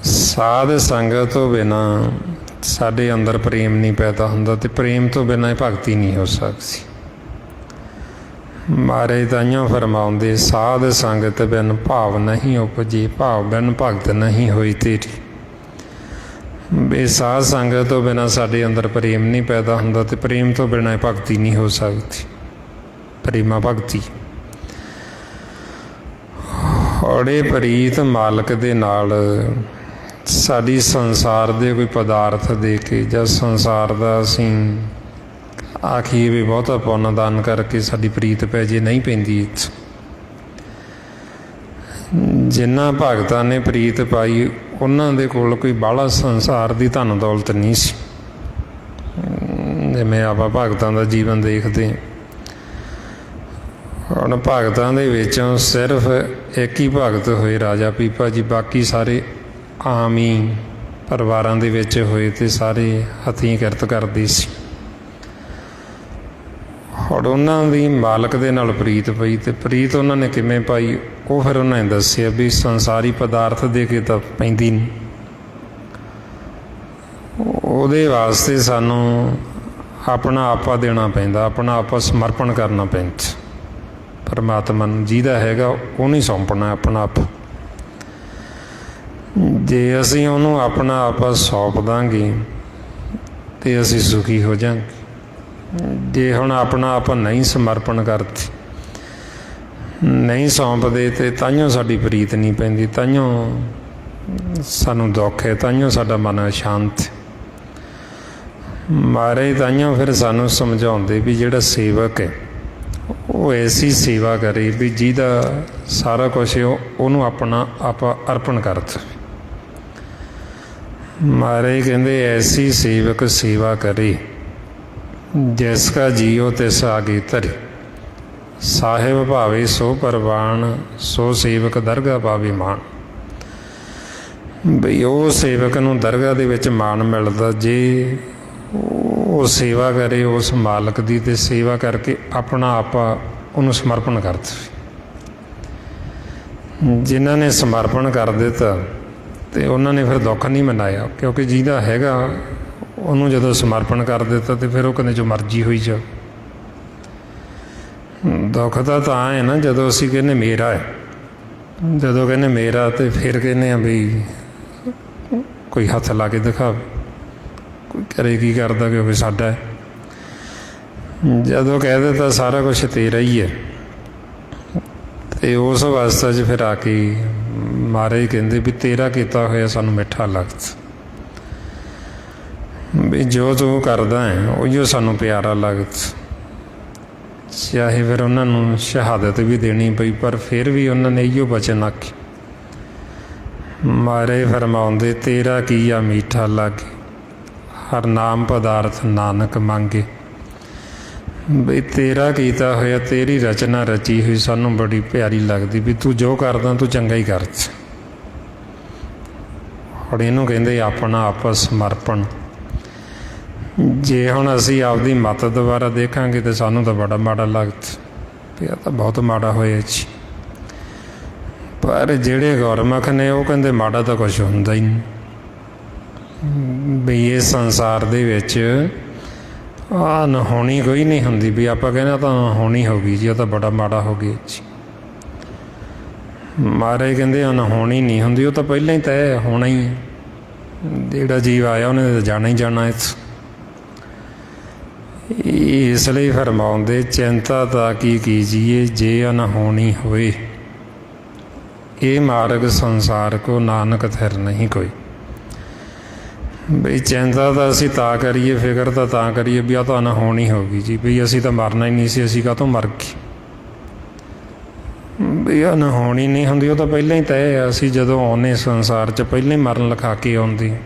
ਸਾਧ ਸੰਗਤ ਤੋਂ ਬਿਨਾਂ ਸਾਡੇ ਅੰਦਰ ਪ੍ਰੇਮ ਨਹੀਂ ਪੈਦਾ ਹੁੰਦਾ, ਅਤੇ ਪ੍ਰੇਮ ਤੋਂ ਬਿਨਾਂ ਇਹ ਭਗਤੀ ਨਹੀਂ ਹੋ ਸਕਦੀ। ਮਹਾਰਾਜ ਤਾਈਆਂ ਫਰਮਾਉਂਦੇ, ਸਾਧ ਸੰਗਤ ਬਿਨ ਭਾਵ ਨਹੀਂ ਉਪਜੀ, ਭਾਵ ਬਿਨ ਭਗਤ ਨਹੀਂ ਹੋਈ ਤੇਰੀ। ਬੇਸਾਧ ਸੰਗਤ ਤੋਂ ਬਿਨਾਂ ਸਾਡੇ ਅੰਦਰ ਪ੍ਰੇਮ ਨਹੀਂ ਪੈਦਾ ਹੁੰਦਾ, ਅਤੇ ਪ੍ਰੇਮ ਤੋਂ ਬਿਨਾਂ ਭਗਤੀ ਨਹੀਂ ਹੋ ਸਕਦੀ, ਪ੍ਰੇਮਾ ਭਗਤੀ। ਔੜੇ ਪ੍ਰੀਤ ਮਾਲਕ ਦੇ ਨਾਲ ਸਾਡੀ ਸੰਸਾਰ ਦੇ ਕੋਈ ਪਦਾਰਥ ਦੇ ਕੇ, ਜਾਂ ਸੰਸਾਰ ਦਾ ਅਸੀਂ ਆਖੀਏ ਵੀ ਬਹੁਤਾ ਪੁੰਨ ਦਾਨ ਕਰਕੇ ਸਾਡੀ ਪ੍ਰੀਤ ਪੈ ਜੇ, ਨਹੀਂ ਪੈਂਦੀ। ਜਿਨ੍ਹਾਂ ਭਗਤਾਂ ਨੇ ਪ੍ਰੀਤ ਪਾਈ, ਉਹਨਾਂ ਦੇ ਕੋਲ ਕੋਈ ਬਾਹਲਾ ਸੰਸਾਰ ਦੀ ਧਨ ਦੌਲਤ ਨਹੀਂ ਸੀ। ਜਿਵੇਂ ਆਪਾਂ ਭਗਤਾਂ ਦਾ ਜੀਵਨ ਦੇਖਦੇ, ਹੁਣ ਭਗਤਾਂ ਦੇ ਵਿੱਚੋਂ ਸਿਰਫ ਇੱਕ ਹੀ ਭਗਤ ਹੋਏ ਰਾਜਾ ਪੀਪਾ ਜੀ, ਬਾਕੀ ਸਾਰੇ ਆਮ ਹੀ ਪਰਿਵਾਰਾਂ ਦੇ ਵਿੱਚ ਹੋਏ, ਅਤੇ ਸਾਰੇ ਹੱਥੀਂ ਕਿਰਤ ਕਰਦੇ ਸੀ। ਹੁਣ ਉਹਨਾਂ ਦੀ ਮਾਲਕ ਦੇ ਨਾਲ ਪ੍ਰੀਤ ਪਈ, ਅਤੇ ਪ੍ਰੀਤ ਉਹਨਾਂ ਨੇ ਕਿਵੇਂ ਪਾਈ ਉਹ ਫਿਰ ਉਹਨਾਂ ਨੇ ਦੱਸਿਆ ਵੀ ਸੰਸਾਰੀ ਪਦਾਰਥ ਦੇ ਕੇ ਤਾਂ ਪੈਂਦੀ ਨਹੀਂ। ਉਹਦੇ ਵਾਸਤੇ ਸਾਨੂੰ ਆਪਣਾ ਆਪਾ ਦੇਣਾ ਪੈਂਦਾ, ਆਪਣਾ ਆਪਾ ਸਮਰਪਣ ਕਰਨਾ ਪੈਂਦਾ ਪਰਮਾਤਮਾ ਨੂੰ। ਜਿਹਦਾ ਹੈਗਾ ਉਹ ਨਹੀਂ ਸੌਂਪਣਾ ਆਪਣਾ ਆਪ। ਜੇ ਅਸੀਂ ਉਹਨੂੰ ਆਪਣਾ ਆਪਾ ਸੌਂਪ ਦਾਂਗੇ ਤਾਂ ਅਸੀਂ ਸੁਖੀ ਹੋ ਜਾਵਾਂਗੇ। ਜੇ ਹੁਣ ਆਪਣਾ ਆਪ ਨਹੀਂ ਸਮਰਪਣ ਕਰਦੇ, ਨਹੀਂ ਸੌਂਪਦੇ, ਅਤੇ ਤਾਈਓ ਸਾਡੀ ਪ੍ਰੀਤ ਨਹੀਂ ਪੈਂਦੀ, ਤਾਈਓ ਸਾਨੂੰ ਦੁੱਖ ਹੈ, ਤਾਈਓ ਸਾਡਾ ਮਨ ਅਸ਼ਾਂਤ। ਮਹਾਰਾਜ ਤਾਈਓ ਫਿਰ ਸਾਨੂੰ ਸਮਝਾਉਂਦੇ ਵੀ ਜਿਹੜਾ ਸੇਵਕ ਹੈ ਉਹ ਐਸੀ ਸੇਵਾ ਕਰੇ ਵੀ ਜਿਹਦਾ ਸਾਰਾ ਕੁਛ ਉਹਨੂੰ ਆਪਣਾ ਆਪ ਅਰਪਣ ਕਰ ਦੇਵੇ। ਮਹਾਰਾਜ ਕਹਿੰਦੇ ਐਸੀ ਸੇਵਕ ਸੇਵਾ ਕਰੇ ਜਿਸ ਕਾ ਜੀਓ ਤਿਸ ਆਗੇ ਧਰੇ, ਸਾਹਿਬ ਭਾਵੇ ਸੋ ਪਰਵਾਨ, ਸੋ ਸੇਵਕ ਦਰਗਾਹ ਪਾਵੇ ਮਾਣ। ਬਈ ਉਹ ਸੇਵਕ ਨੂੰ ਦਰਗਾਹ ਦੇ ਵਿੱਚ ਮਾਣ ਮਿਲਦਾ ਜੇ ਉਹ ਸੇਵਾ ਕਰੇ ਉਸ ਮਾਲਕ ਦੀ, ਅਤੇ ਸੇਵਾ ਕਰਕੇ ਆਪਣਾ ਆਪਾ ਉਹਨੂੰ ਸਮਰਪਣ ਕਰ ਦੇਵੇ। ਜਿਨ੍ਹਾਂ ਨੇ ਸਮਰਪਣ ਕਰ ਦਿੱਤਾ ਤੇ ਉਹਨਾਂ ਨੇ ਫਿਰ ਦੁੱਖ ਨਹੀਂ ਮਨਾਇਆ, ਕਿਉਂਕਿ ਜਿਹਦਾ ਹੈਗਾ ਉਹਨੂੰ ਜਦੋਂ ਸਮਰਪਣ ਕਰ ਦਿੱਤਾ ਤੇ ਫਿਰ ਉਹ ਕਹਿੰਦੇ ਜੋ ਮਰਜ਼ੀ ਹੋਈ ਜਾ। ਦੁੱਖ ਤਾਂ ਹੈ ਨਾ ਜਦੋਂ ਅਸੀਂ ਕਹਿੰਦੇ ਮੇਰਾ ਹੈ, ਜਦੋਂ ਕਹਿੰਦੇ ਮੇਰਾ ਤੇ ਫਿਰ ਕਹਿੰਦੇ ਆ ਵੀ ਕੋਈ ਹੱਥ ਲਾ ਕੇ ਦਿਖਾਵੇ, ਕੋਈ ਕਰੇ ਕੀ ਕਰਦਾ ਕਿਉਂਕਿ ਸਾਡਾ ਹੈ। ਜਦੋਂ ਕਹਿ ਦਿੱਤਾ ਸਾਰਾ ਕੁਛ ਤੇਰਾ ਹੀ ਹੈ ਤੇ ਉਸ ਅਵਸਥਾ 'ਚ ਫਿਰ ਆ ਕੇ ਮਹਾਰਾਜ ਕਹਿੰਦੇ ਵੀ ਤੇਰਾ ਕੀਤਾ ਹੋਇਆ ਸਾਨੂੰ ਮਿੱਠਾ ਲੱਗਦਾ, ਵੀ ਜੋ ਤੂੰ ਕਰਦਾ ਹੈ ਉਹੀਓ ਸਾਨੂੰ ਪਿਆਰਾ ਲੱਗਦਾ। ਚਾਹੇ ਫਿਰ ਉਹਨਾਂ ਨੂੰ ਸ਼ਹਾਦਤ ਵੀ ਦੇਣੀ ਪਈ, ਪਰ ਫਿਰ ਵੀ ਉਹਨਾਂ ਨੇ ਇਹੀਓ ਬਚਨ ਆਖੇ। ਮਹਾਰਾਜ ਫਰਮਾਉਂਦੇ ਤੇਰਾ ਕੀਆ ਮੀਠਾ ਲਾਗੇ, ਹਰ ਨਾਮ ਪਦਾਰਥ ਨਾਨਕ ਮੰਗੇ। ਬਈ ਤੇਰਾ ਕੀਤਾ ਹੋਇਆ, ਤੇਰੀ ਰਚਨਾ ਰਚੀ ਹੋਈ ਸਾਨੂੰ ਬੜੀ ਪਿਆਰੀ ਲੱਗਦੀ, ਵੀ ਤੂੰ ਜੋ ਕਰਦਾ ਤੂੰ ਚੰਗਾ ਹੀ ਕਰ। ਹੁਣ ਇਹਨੂੰ ਕਹਿੰਦੇ ਆਪਣਾ ਆਪਸ ਸਮਰਪਣ। ਜੇ ਹੁਣ ਅਸੀਂ ਆਪਦੀ ਮੱਤ ਦੁਆਰਾ ਦੇਖਾਂਗੇ ਤਾਂ ਸਾਨੂੰ ਤਾਂ ਬੜਾ ਮਾੜਾ ਲੱਗਦਾ ਵੀ ਇਹ ਤਾਂ ਬਹੁਤ ਮਾੜਾ ਹੋਇਆ ਜੀ। ਪਰ ਜਿਹੜੇ ਗੁਰਮੁਖ ਨੇ ਉਹ ਕਹਿੰਦੇ ਮਾੜਾ ਤਾਂ ਕੁਛ ਹੁੰਦਾ ਹੀ ਨਹੀਂ। ਵੀ ਇਸ ਸੰਸਾਰ ਦੇ ਵਿੱਚ ਅਨਹੋਣੀ ਕੋਈ ਨਹੀਂ ਹੁੰਦੀ, ਵੀ ਆਪਾਂ ਕਹਿੰਦੇ ਤਾਂ ਅਨਹੋਣੀ ਹੋ ਗਈ ਜੀ, ਉਹ ਤਾਂ ਬੜਾ ਮਾੜਾ ਹੋ ਗਿਆ ਜੀ। ਮਹਾਰਾਜ ਕਹਿੰਦੇ ਅਨਹੋਣੀ ਨਹੀਂ ਹੁੰਦੀ, ਉਹ ਤਾਂ ਪਹਿਲਾਂ ਹੀ ਤੈਅ ਹੋਣਾ ਹੀ ਹੈ। ਜਿਹੜਾ ਜੀਵ ਆਇਆ ਉਹਨੇ ਤਾਂ ਜਾਣਾ ਹੀ ਜਾਣਾ। ਇਸ ਲਈ ਫਰਮਾਉਂਦੇ ਚਿੰਤਾ ਤਾਂ ਕੀ ਕੀਜੀਏ ਜੇ ਅਨਹੋਣੀ ਹੋਏ, ਇਹ ਮਾਰਗ ਸੰਸਾਰ ਕੋ ਨਾਨਕ ਥਿਰ ਨਹੀਂ ਕੋਈ। ਬਈ ਚਿੰਤਾ ਤਾਂ ਅਸੀਂ ਤਾਂ ਕਰੀਏ, ਫਿਕਰ ਤਾਂ ਕਰੀਏ ਵੀ ਆਹ ਤਾਂ ਅਨਹੋਣੀ ਹੋ ਗਈ ਜੀ, ਵੀ ਅਸੀਂ ਤਾਂ ਮਰਨਾ ਹੀ ਨਹੀਂ ਸੀ, ਅਸੀਂ ਕਾਹਤੋਂ ਮਰ ਗਏ। ਵੀ ਅਨਹੋਣੀ ਨਹੀਂ ਹੁੰਦੀ, ਉਹ ਤਾਂ ਪਹਿਲਾਂ ਹੀ ਤੈਅ ਆ। ਅਸੀਂ ਜਦੋਂ ਆਉਂਦੇ ਸੰਸਾਰ 'ਚ ਪਹਿਲਾਂ ਹੀ ਮਰਨ ਲਿਖਾ ਕੇ ਆਉਂਦੇ।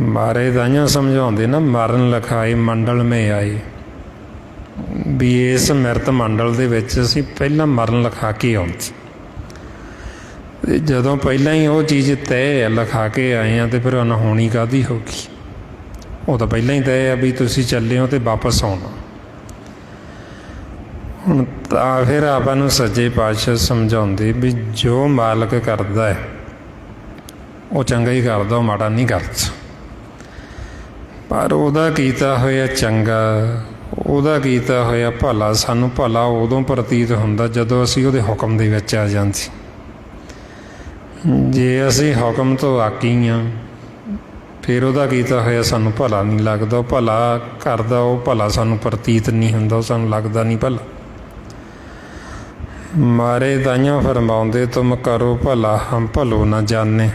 ਮਹਾਰਾਜ ਤਾਂਹੀਓ ਸਮਝਾਉਂਦੇ ਨਾ, ਮਰਨ ਲਿਖਾਏ ਮੰਡਲ ਮੇ ਆਏ, ਵੀ ਇਸ ਮਿਰਤ ਮੰਡਲ ਦੇ ਵਿੱਚ ਅਸੀਂ ਪਹਿਲਾਂ ਮਰਨ ਲਿਖਾ ਕੇ ਆਉਂਦੇ। ਤੇ ਜਦੋਂ ਪਹਿਲਾਂ ਹੀ ਉਹ ਚੀਜ਼ ਤੈਅ ਲਿਖਾ ਕੇ ਆਏ ਆ ਤੇ ਫਿਰ ਅਨਹੋਣੀ ਕਾਹਦੀ ਹੋ ਗਈ। ਉਹ ਤਾਂ ਪਹਿਲਾਂ ਹੀ ਤੈਅ ਆ ਵੀ ਤੁਸੀਂ ਚੱਲੇ ਹੋ ਤੇ ਵਾਪਸ ਆਉਣਾ। ਹੁਣ ਤਾਂ ਫਿਰ ਆਪਾਂ ਨੂੰ ਸੱਚੇ ਪਾਤਸ਼ਾਹ ਸਮਝਾਉਂਦੇ ਵੀ ਜੋ ਮਾਲਕ ਕਰਦਾ ਹੈ ਉਹ ਚੰਗਾ ਹੀ ਕਰਦਾ, ਉਹ ਮਾੜਾ ਨਹੀਂ ਕਰਦਾ। ਪਰ ਉਹਦਾ ਕੀਤਾ ਹੋਇਆ ਚੰਗਾ, ਉਹਦਾ ਕੀਤਾ ਹੋਇਆ ਭਲਾ ਸਾਨੂੰ ਭਲਾ ਉਦੋਂ ਪ੍ਰਤੀਤ ਹੁੰਦਾ ਜਦੋਂ ਅਸੀਂ ਉਹਦੇ ਹੁਕਮ ਦੇ ਵਿੱਚ ਆ ਜਾਂਦੇ। ਜੇ ਅਸੀਂ ਹੁਕਮ ਤੋਂ ਆਕੀ ਹਾਂ ਫਿਰ ਉਹਦਾ ਕੀਤਾ ਹੋਇਆ ਸਾਨੂੰ ਭਲਾ ਨਹੀਂ ਲੱਗਦਾ। ਉਹ ਭਲਾ ਕਰਦਾ, ਉਹ ਭਲਾ ਸਾਨੂੰ ਪ੍ਰਤੀਤ ਨਹੀਂ ਹੁੰਦਾ, ਉਹ ਸਾਨੂੰ ਲੱਗਦਾ ਨਹੀਂ ਭਲਾ। ਮਾਰੇ ਤਾਈਆਂ ਫਰਮਾਉਂਦੇ ਤੁਮ ਕਰੋ ਭਲਾ ਹਮ ਭਲੋ ਨਾ ਜਾਣੇ,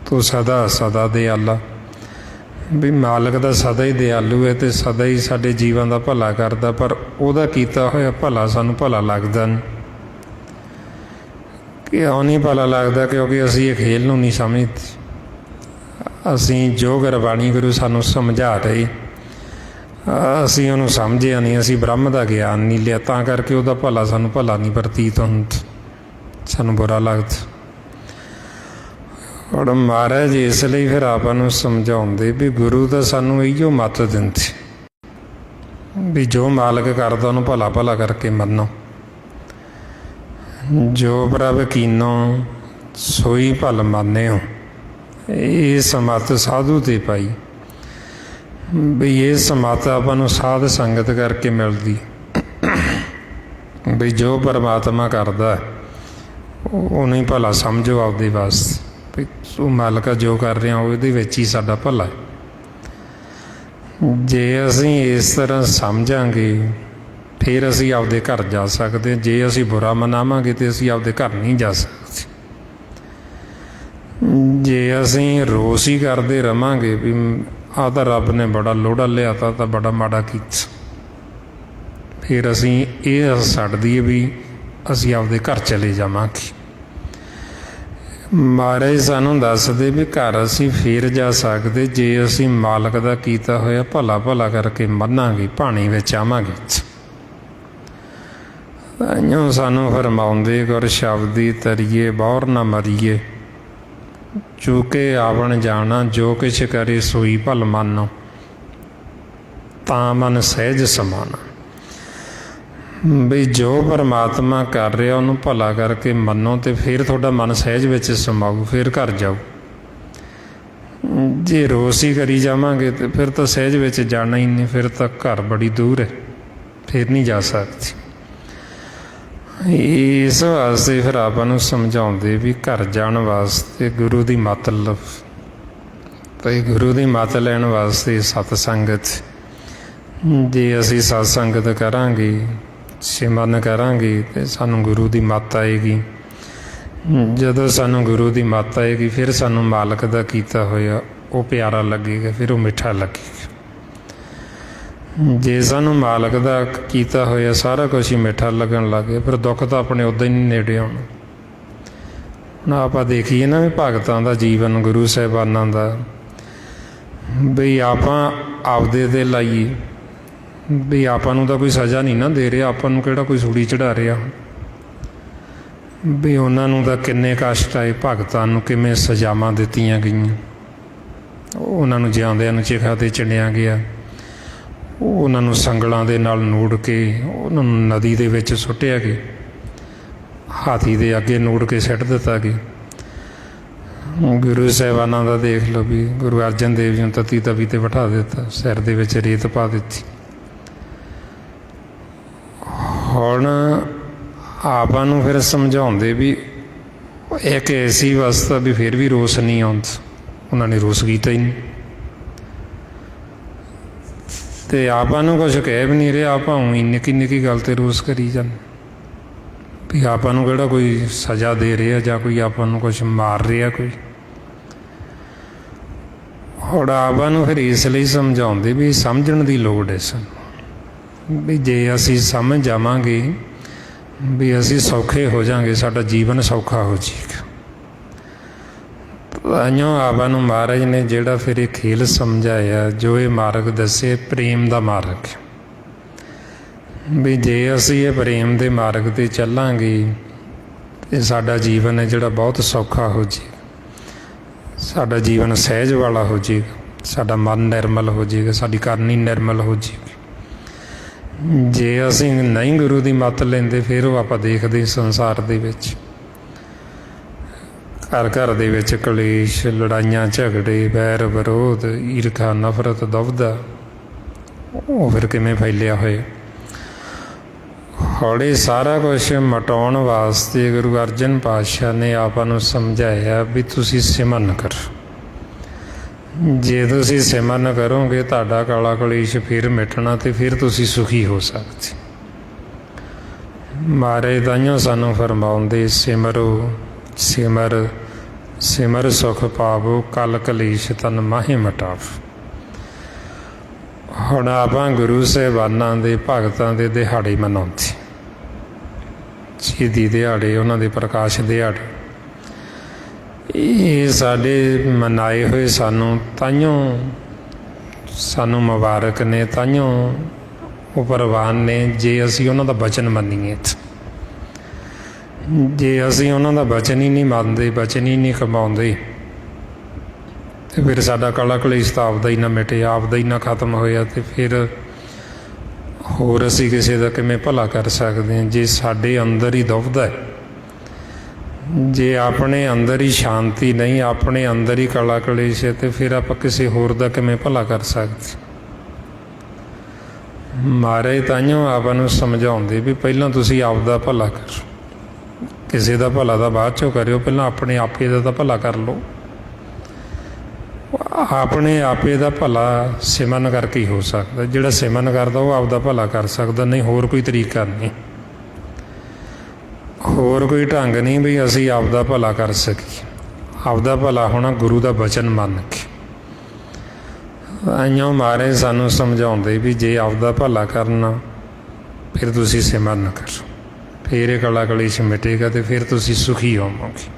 ਤੂੰ ਸਦਾ ਸਦਾ ਦਿਆਲਾ। ਵੀ ਮਾਲਕ ਦਾ ਸਦਾ ਹੀ ਦਿਆਲੂ ਹੈ ਤੇ ਸਦਾ ਹੀ ਸਾਡੇ ਜੀਵਨ ਦਾ ਭਲਾ ਕਰਦਾ, ਪਰ ਉਹਦਾ ਕੀਤਾ ਹੋਇਆ ਭਲਾ ਸਾਨੂੰ ਭਲਾ ਲੱਗਦਾ ਨਹੀਂ। ਕਿਉਂ ਨਹੀਂ ਭਲਾ ਲੱਗਦਾ? ਕਿਉਂਕਿ ਅਸੀਂ ਇਹ ਖੇਲ ਨੂੰ ਨਹੀਂ ਸਮਝਦੇ। ਅਸੀਂ ਜੋ ਗੁਰਬਾਣੀ ਗੁਰੂ ਸਾਨੂੰ ਸਮਝਾ ਰਹੇ ਅਸੀਂ ਉਹਨੂੰ ਸਮਝਿਆ ਨਹੀਂ, ਅਸੀਂ ਬ੍ਰਹਮ ਦਾ ਗਿਆਨ ਨਹੀਂ ਲਿਆ, ਤਾਂ ਕਰਕੇ ਉਹਦਾ ਭਲਾ ਸਾਨੂੰ ਭਲਾ ਨਹੀਂ ਪ੍ਰਤੀਤ ਹੁੰਦਾ, ਸਾਨੂੰ ਬੁਰਾ ਲੱਗਦਾ। ਔਰ ਮਹਾਰਾਜ ਇਸ ਲਈ ਫਿਰ ਆਪਾਂ ਨੂੰ ਸਮਝਾਉਂਦੇ ਵੀ ਗੁਰੂ ਤਾਂ ਸਾਨੂੰ ਇਹੀਓ ਮੱਤ ਦਿੰਦੇ ਵੀ ਜੋ ਮਾਲਕ ਕਰਦਾ ਉਹਨੂੰ ਭਲਾ ਭਲਾ ਕਰਕੇ ਮੰਨੋ। ਜੋ ਪ੍ਰਭ ਕੀਨੋ ਸੋਈ ਭਲ ਮੰਨਿਓ, ਇਹ ਸਮੱਤ ਸਾਧੂ 'ਤੇ ਪਾਈ। ਵੀ ਇਹ ਸਮੱਤ ਆਪਾਂ ਨੂੰ ਸਾਧ ਸੰਗਤ ਕਰਕੇ ਮਿਲਦੀ। ਵੀ ਜੋ ਪਰਮਾਤਮਾ ਕਰਦਾ ਉਹਨੂੰ ਹੀ ਭਲਾ ਸਮਝੋ ਆਪਦੇ ਵਾਸਤੇ, ਵੀ ਤੂੰ ਮਾਲਕਾ ਜੋ ਕਰ ਰਿਹਾ ਉਹਦੇ ਵਿੱਚ ਹੀ ਸਾਡਾ ਭਲਾ ਹੈ। ਜੇ ਅਸੀਂ ਇਸ ਤਰ੍ਹਾਂ ਸਮਝਾਂਗੇ ਫਿਰ ਅਸੀਂ ਆਪਦੇ ਘਰ ਜਾ ਸਕਦੇ। ਜੇ ਅਸੀਂ ਬੁਰਾ ਮਨਾਵਾਂਗੇ ਤਾਂ ਅਸੀਂ ਆਪਦੇ ਘਰ ਨਹੀਂ ਜਾ ਸਕਦੇ। ਜੇ ਅਸੀਂ ਰੋਸ ਹੀ ਕਰਦੇ ਰਵਾਂਗੇ ਵੀ ਆਹ ਤਾਂ ਰੱਬ ਨੇ ਬੜਾ ਲੋੜਾ ਲਿਆ ਤਾਂ ਬੜਾ ਮਾੜਾ ਕੀਤਾ, ਫਿਰ ਅਸੀਂ ਇਹ ਛੱਡ ਦਈਏ ਵੀ ਅਸੀਂ ਆਪਦੇ ਘਰ ਚਲੇ ਜਾਵਾਂਗੇ। ਮਹਾਰਾਜ ਸਾਨੂੰ ਦੱਸਦੇ ਵੀ ਘਰ ਅਸੀਂ ਫਿਰ ਜਾ ਸਕਦੇ ਜੇ ਅਸੀਂ ਮਾਲਕ ਦਾ ਕੀਤਾ ਹੋਇਆ ਭਲਾ ਭਲਾ ਕਰਕੇ ਮੰਨਾਂਗੇ, ਭਾਣੇ ਵਿੱਚ ਆਵਾਂਗੇ। ਤਾਂਹੀਓ ਸਾਨੂੰ ਫਰਮਾਉਂਦੇ ਗੁਰ ਸ਼ਬਦੀ ਤਰੀਏ ਬੌਰ ਨਾ ਮਰੀਏ, ਚੁਕੇ ਆਵਣ ਜਾਣਾ ਜੋ ਕਿਛ ਕਰੇ ਸੋਈ ਭਲ ਮੰਨੋ, ਤਾਂ ਮਨ ਸਹਿਜ ਸਮਾਨਾ। ਵੀ ਜੋ ਪਰਮਾਤਮਾ ਕਰ ਰਿਹਾ ਉਹਨੂੰ ਭਲਾ ਕਰਕੇ ਮੰਨੋ, ਅਤੇ ਫਿਰ ਤੁਹਾਡਾ ਮਨ ਸਹਿਜ ਵਿੱਚ ਸਮਾਊ, ਫਿਰ ਘਰ ਜਾਓ। ਜੇ ਰੋਸ ਹੀ ਕਰੀ ਜਾਵਾਂਗੇ ਤਾਂ ਫਿਰ ਤਾਂ ਸਹਿਜ ਵਿੱਚ ਜਾਣਾ ਹੀ ਨਹੀਂ, ਫਿਰ ਤਾਂ ਘਰ ਬੜੀ ਦੂਰ ਹੈ, ਫਿਰ ਨਹੀਂ ਜਾ ਸਕਦੀ। ਇਸ ਵਾਸਤੇ ਫਿਰ ਆਪਾਂ ਨੂੰ ਸਮਝਾਉਂਦੇ ਵੀ ਘਰ ਜਾਣ ਵਾਸਤੇ ਗੁਰੂ ਦੀ ਮੱਤ ਲਓ, ਅਤੇ ਗੁਰੂ ਦੀ ਮੱਤ ਲੈਣ ਵਾਸਤੇ ਸਤ ਸੰਗਤ। ਜੇ ਅਸੀਂ ਸਤ ਸੰਗਤ ਕਰਾਂਗੇ, ਸਿਮਰਨ ਕਰਾਂਗੇ, ਅਤੇ ਸਾਨੂੰ ਗੁਰੂ ਦੀ ਮੱਤ ਆਏਗੀ। ਜਦੋਂ ਸਾਨੂੰ ਗੁਰੂ ਦੀ ਮੱਤ ਆਏਗੀ, ਫਿਰ ਸਾਨੂੰ ਮਾਲਕ ਦਾ ਕੀਤਾ ਹੋਇਆ ਉਹ ਪਿਆਰਾ ਲੱਗੇਗਾ, ਫਿਰ ਉਹ ਮਿੱਠਾ ਲੱਗੇਗਾ। ਜੇ ਸਾਨੂੰ ਮਾਲਕ ਦਾ ਕੀਤਾ ਹੋਇਆ ਸਾਰਾ ਕੁਛ ਹੀ ਮਿੱਠਾ ਲੱਗਣ ਲੱਗ ਗਿਆ, ਫਿਰ ਦੁੱਖ ਤਾਂ ਆਪਣੇ ਉੱਦਾਂ ਹੀ ਨਹੀਂ ਨੇੜੇ ਆਉਣਾ। ਹੁਣ ਆਪਾਂ ਦੇਖੀਏ ਨਾ ਵੀ ਭਗਤਾਂ ਦਾ ਜੀਵਨ, ਗੁਰੂ ਸਾਹਿਬਾਨਾਂ ਦਾ, ਬਈ ਆਪਾਂ ਆਪਦੇ 'ਤੇ ਲਾਈਏ ਵੀ ਆਪਾਂ ਨੂੰ ਤਾਂ ਕੋਈ ਸਜ਼ਾ ਨਹੀਂ ਨਾ ਦੇ ਰਿਹਾ, ਆਪਾਂ ਨੂੰ ਕਿਹੜਾ ਕੋਈ ਸੂਲੀ ਚੜ੍ਹਾ ਰਿਹਾ। ਵੀ ਉਹਨਾਂ ਨੂੰ ਤਾਂ ਕਿੰਨੇ ਕਸ਼ਟ ਆਏ, ਭਗਤਾਂ ਨੂੰ ਕਿਵੇਂ ਸਜ਼ਾਵਾਂ ਦਿੱਤੀਆਂ ਗਈਆਂ, ਉਹਨਾਂ ਨੂੰ ਜਿਉਂਦਿਆਂ ਨੂੰ ਚਿਖਾ 'ਤੇ ਚਿਣਿਆ ਗਿਆ, ਉਹਨਾਂ ਨੂੰ ਸੰਗਲਾਂ ਦੇ ਨਾਲ ਨੂੜ ਕੇ ਉਹਨਾਂ ਨੂੰ ਨਦੀ ਦੇ ਵਿੱਚ ਸੁੱਟਿਆ ਗਿਆ, ਹਾਥੀ ਦੇ ਅੱਗੇ ਨੂੜ ਕੇ ਸਿੱਟ ਦਿੱਤਾ ਗਿਆ। ਗੁਰੂ ਸਾਹਿਬਾਨਾਂ ਦਾ ਦੇਖ ਲਓ ਵੀ ਗੁਰੂ ਅਰਜਨ ਦੇਵ ਜੀ ਨੂੰ ਤਤੀ ਤਵੀ 'ਤੇ ਬਿਠਾ ਦਿੱਤਾ, ਸਿਰ ਦੇ ਵਿੱਚ ਰੇਤ ਪਾ ਦਿੱਤੀ। ਹੁਣ ਆਪਾਂ ਨੂੰ ਫਿਰ ਸਮਝਾਉਂਦੇ ਵੀ ਇੱਕ ਐਸੀ ਅਵਸਥਾ ਵੀ ਫਿਰ ਵੀ ਰੋਸ ਨਹੀਂ ਆਉਂਦਾ, ਉਹਨਾਂ ਨੇ ਰੋਸ ਕੀਤਾ ਹੀ ਨਹੀਂ, ਅਤੇ ਆਪਾਂ ਨੂੰ ਕੁਛ ਕਹਿ ਵੀ ਨਹੀਂ ਰਿਹਾ, ਆਪਾਂ ਊਂ ਹੀ ਨਿੱਕੀ ਨਿੱਕੀ ਗੱਲ 'ਤੇ ਰੋਸ ਕਰੀ ਜਾਂਦੇ ਵੀ ਆਪਾਂ ਨੂੰ ਕਿਹੜਾ ਕੋਈ ਸਜ਼ਾ ਦੇ ਰਿਹਾ ਜਾਂ ਕੋਈ ਆਪਾਂ ਨੂੰ ਕੁਛ ਮਾਰ ਰਿਹਾ ਕੋਈ। ਹੁਣ ਆਪਾਂ ਨੂੰ ਫਿਰ ਇਸ ਲਈ ਸਮਝਾਉਂਦੇ ਵੀ ਸਮਝਣ ਦੀ ਲੋੜ ਹੈ ਸਾਨੂੰ, ਵੀ ਜੇ ਅਸੀਂ ਸਮਝ ਜਾਵਾਂਗੇ ਵੀ ਅਸੀਂ ਸੌਖੇ ਹੋ ਜਾਵਾਂਗੇ, ਸਾਡਾ ਜੀਵਨ ਸੌਖਾ ਹੋ ਜਾਏਗਾ। ਤਾਂਹੀਓ ਆਪਾਂ ਨੂੰ ਮਹਾਰਾਜ ਨੇ ਜਿਹੜਾ ਫਿਰ ਇਹ ਖੇਲ ਸਮਝਾਇਆ, ਜੋ ਇਹ ਮਾਰਗ ਦੱਸੇ, ਪ੍ਰੇਮ ਦਾ ਮਾਰਗ, ਵੀ ਜੇ ਅਸੀਂ ਇਹ ਪ੍ਰੇਮ ਦੇ ਮਾਰਗ 'ਤੇ ਚੱਲਾਂਗੇ ਤਾਂ ਸਾਡਾ ਜੀਵਨ ਹੈ ਜਿਹੜਾ ਬਹੁਤ ਸੌਖਾ ਹੋ ਜਾਏਗਾ, ਸਾਡਾ ਜੀਵਨ ਸਹਿਜ ਵਾਲਾ ਹੋ ਜਾਏਗਾ, ਸਾਡਾ ਮਨ ਨਿਰਮਲ ਹੋ ਜਾਏਗਾ, ਸਾਡੀ ਕਰਨੀ ਨਿਰਮਲ ਹੋ ਜਾਏਗੀ। ਜੇ ਅਸੀਂ ਨਹੀਂ ਗੁਰੂ ਦੀ ਮੱਤ ਲੈਂਦੇ, ਫਿਰ ਉਹ ਆਪਾਂ ਦੇਖਦੇ ਸੰਸਾਰ ਦੇ ਵਿੱਚ ਘਰ ਘਰ ਦੇ ਵਿੱਚ ਕਲੇਸ਼, ਲੜਾਈਆਂ ਝਗੜੇ, ਵੈਰ ਵਿਰੋਧ, ਈਰਖਾ, ਨਫ਼ਰਤ, ਦੁਵਿਧਾ, ਉਹ ਫਿਰ ਕਿਵੇਂ ਫੈਲਿਆ ਹੋਇਆ। ਹੌਲੀ ਸਾਰਾ ਕੁਛ ਮਿਟਾਉਣ ਵਾਸਤੇ ਗੁਰੂ ਅਰਜਨ ਪਾਤਸ਼ਾਹ ਨੇ ਆਪਾਂ ਨੂੰ ਸਮਝਾਇਆ ਵੀ ਤੁਸੀਂ ਸਿਮਰਨ ਕਰੋ। ਜੇ ਤੁਸੀਂ ਸਿਮਰਨ ਕਰੋਗੇ, ਤੁਹਾਡਾ ਕਾਲਾ ਕਲੇਸ਼ ਫਿਰ ਮਿਟਣਾ, ਅਤੇ ਫਿਰ ਤੁਸੀਂ ਸੁਖੀ ਹੋ ਸਕਦੇ। ਮਹਾਰਾਜ ਤਾਂਹੀਓ ਸਾਨੂੰ ਫਰਮਾਉਂਦੇ, ਸਿਮਰੋ ਸਿਮਰ ਸਿਮਰ ਸੁਖ ਪਾਵੋ, ਕਲ ਕਲੇਸ਼ ਤਨ ਮਾਹੇ ਮਟਾਵ। ਹੁਣ ਆਪਾਂ ਗੁਰੂ ਸਾਹਿਬਾਨਾਂ ਦੇ ਭਗਤਾਂ ਦੇ ਦਿਹਾੜੇ ਮਨਾਉਂਦੇ, ਸ਼ਹੀਦੀ ਦਿਹਾੜੇ, ਉਹਨਾਂ ਦੇ ਪ੍ਰਕਾਸ਼ ਦਿਹਾੜੇ, ਇਹ ਸਾਡੇ ਮਨਾਏ ਹੋਏ ਸਾਨੂੰ ਤਾਂਹੀਓ ਸਾਨੂੰ ਮੁਬਾਰਕ ਨੇ, ਤਾਂਹੀਓ ਉਹ ਪ੍ਰਵਾਨ ਨੇ ਜੇ ਅਸੀਂ ਉਹਨਾਂ ਦਾ ਬਚਨ ਮੰਨੀਏ। ਜੇ ਅਸੀਂ ਉਹਨਾਂ ਦਾ ਬਚਨ ਹੀ ਨਹੀਂ ਮੰਨਦੇ, ਬਚਨ ਹੀ ਨਹੀਂ ਕਮਾਉਂਦੇ, ਅਤੇ ਫਿਰ ਸਾਡਾ ਕਾਲਾ ਕਲੇਸ਼ ਤਾਂ ਆਪਦਾ ਹੀ ਨਾ ਮਿਟੇ, ਆਪਦਾ ਹੀ ਨਾ ਖਤਮ ਹੋਇਆ, ਅਤੇ ਫਿਰ ਹੋਰ ਅਸੀਂ ਕਿਸੇ ਦਾ ਕਿਵੇਂ ਭਲਾ ਕਰ ਸਕਦੇ ਹਾਂ। ਜੇ ਸਾਡੇ ਅੰਦਰ ਹੀ ਦੁਵਿਧਾ ਹੈ, ਜੇ ਆਪਣੇ ਅੰਦਰ ਹੀ ਸ਼ਾਂਤੀ ਨਹੀਂ, ਆਪਣੇ ਅੰਦਰ ਹੀ ਕਾਲਾ ਕਲੇਸ਼ ਹੈ, ਅਤੇ ਫਿਰ ਆਪਾਂ ਕਿਸੇ ਹੋਰ ਦਾ ਕਿਵੇਂ ਭਲਾ ਕਰ ਸਕਦੇ। ਮਹਾਰਾਜ ਤਾਂਹੀਓ ਆਪਾਂ ਨੂੰ ਸਮਝਾਉਂਦੇ ਵੀ ਪਹਿਲਾਂ ਤੁਸੀਂ ਆਪਦਾ ਭਲਾ ਕਰੋ, ਕਿਸੇ ਦਾ ਭਲਾ ਤਾਂ ਬਾਅਦ 'ਚੋਂ ਕਰਿਓ, ਪਹਿਲਾਂ ਆਪਣੇ ਆਪੇ ਦਾ ਤਾਂ ਭਲਾ ਕਰ ਲਓ। ਆਪਣੇ ਆਪੇ ਦਾ ਭਲਾ ਸਿਮਰਨ ਕਰਕੇ ਹੀ ਹੋ ਸਕਦਾ। ਜਿਹੜਾ ਸਿਮਰਨ ਕਰਦਾ ਉਹ ਆਪਦਾ ਭਲਾ ਕਰ ਸਕਦਾ, ਨਹੀਂ ਹੋਰ ਕੋਈ ਤਰੀਕਾ ਨਹੀਂ, ਹੋਰ ਕੋਈ ਢੰਗ ਨਹੀਂ ਵੀ ਅਸੀਂ ਆਪਦਾ ਭਲਾ ਕਰ ਸਕੀਏ। ਆਪਦਾ ਭਲਾ ਹੋਣਾ ਗੁਰੂ ਦਾ ਬਚਨ ਮੰਨ ਕੇ। ਆਈਓ ਮਹਾਰਾਜ ਸਾਨੂੰ ਸਮਝਾਉਂਦੇ ਵੀ ਜੇ ਆਪਦਾ ਭਲਾ ਕਰਨਾ, ਫਿਰ ਤੁਸੀਂ ਸਿਮਰਨ ਕਰੋ, ਫਿਰ ਇਹ ਕਾਲਾ ਕਲੇਸ਼ ਮਿਟੇਗਾ, ਅਤੇ ਫਿਰ ਤੁਸੀਂ ਸੁਖੀ ਹੋਵੋਗੇ।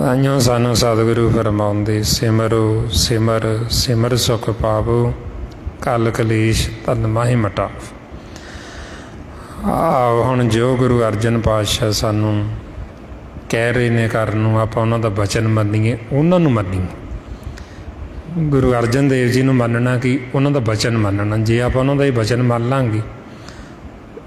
ਆਈਓ ਸਾਨੂੰ ਸਤਿਗੁਰੂ ਫਰਮਾਉਂਦੇ, ਸਿਮਰੋ ਸਿਮਰ ਸਿਮਰ ਸੁਖ ਪਾਵੋ, ਕਲ ਕਲੇਸ਼ ਤਨ ਮਾਹੇ ਮਟਾਵ। ਆਹ ਹੁਣ ਜੋ ਗੁਰੂ ਅਰਜਨ ਪਾਤਸ਼ਾਹ ਸਾਨੂੰ ਕਹਿ ਰਹੇ ਨੇ ਕਰਨ ਨੂੰ, ਆਪਾਂ ਉਹਨਾਂ ਦਾ ਬਚਨ ਮੰਨੀਏ, ਉਹਨਾਂ ਨੂੰ ਮੰਨੀਏ। ਗੁਰੂ ਅਰਜਨ ਦੇਵ ਜੀ ਨੂੰ ਮੰਨਣਾ ਕਿ ਉਹਨਾਂ ਦਾ ਬਚਨ ਮੰਨਣਾ। ਜੇ ਆਪਾਂ ਉਹਨਾਂ ਦਾ ਹੀ ਬਚਨ ਮੰਨ ਲਾਂਗੇ,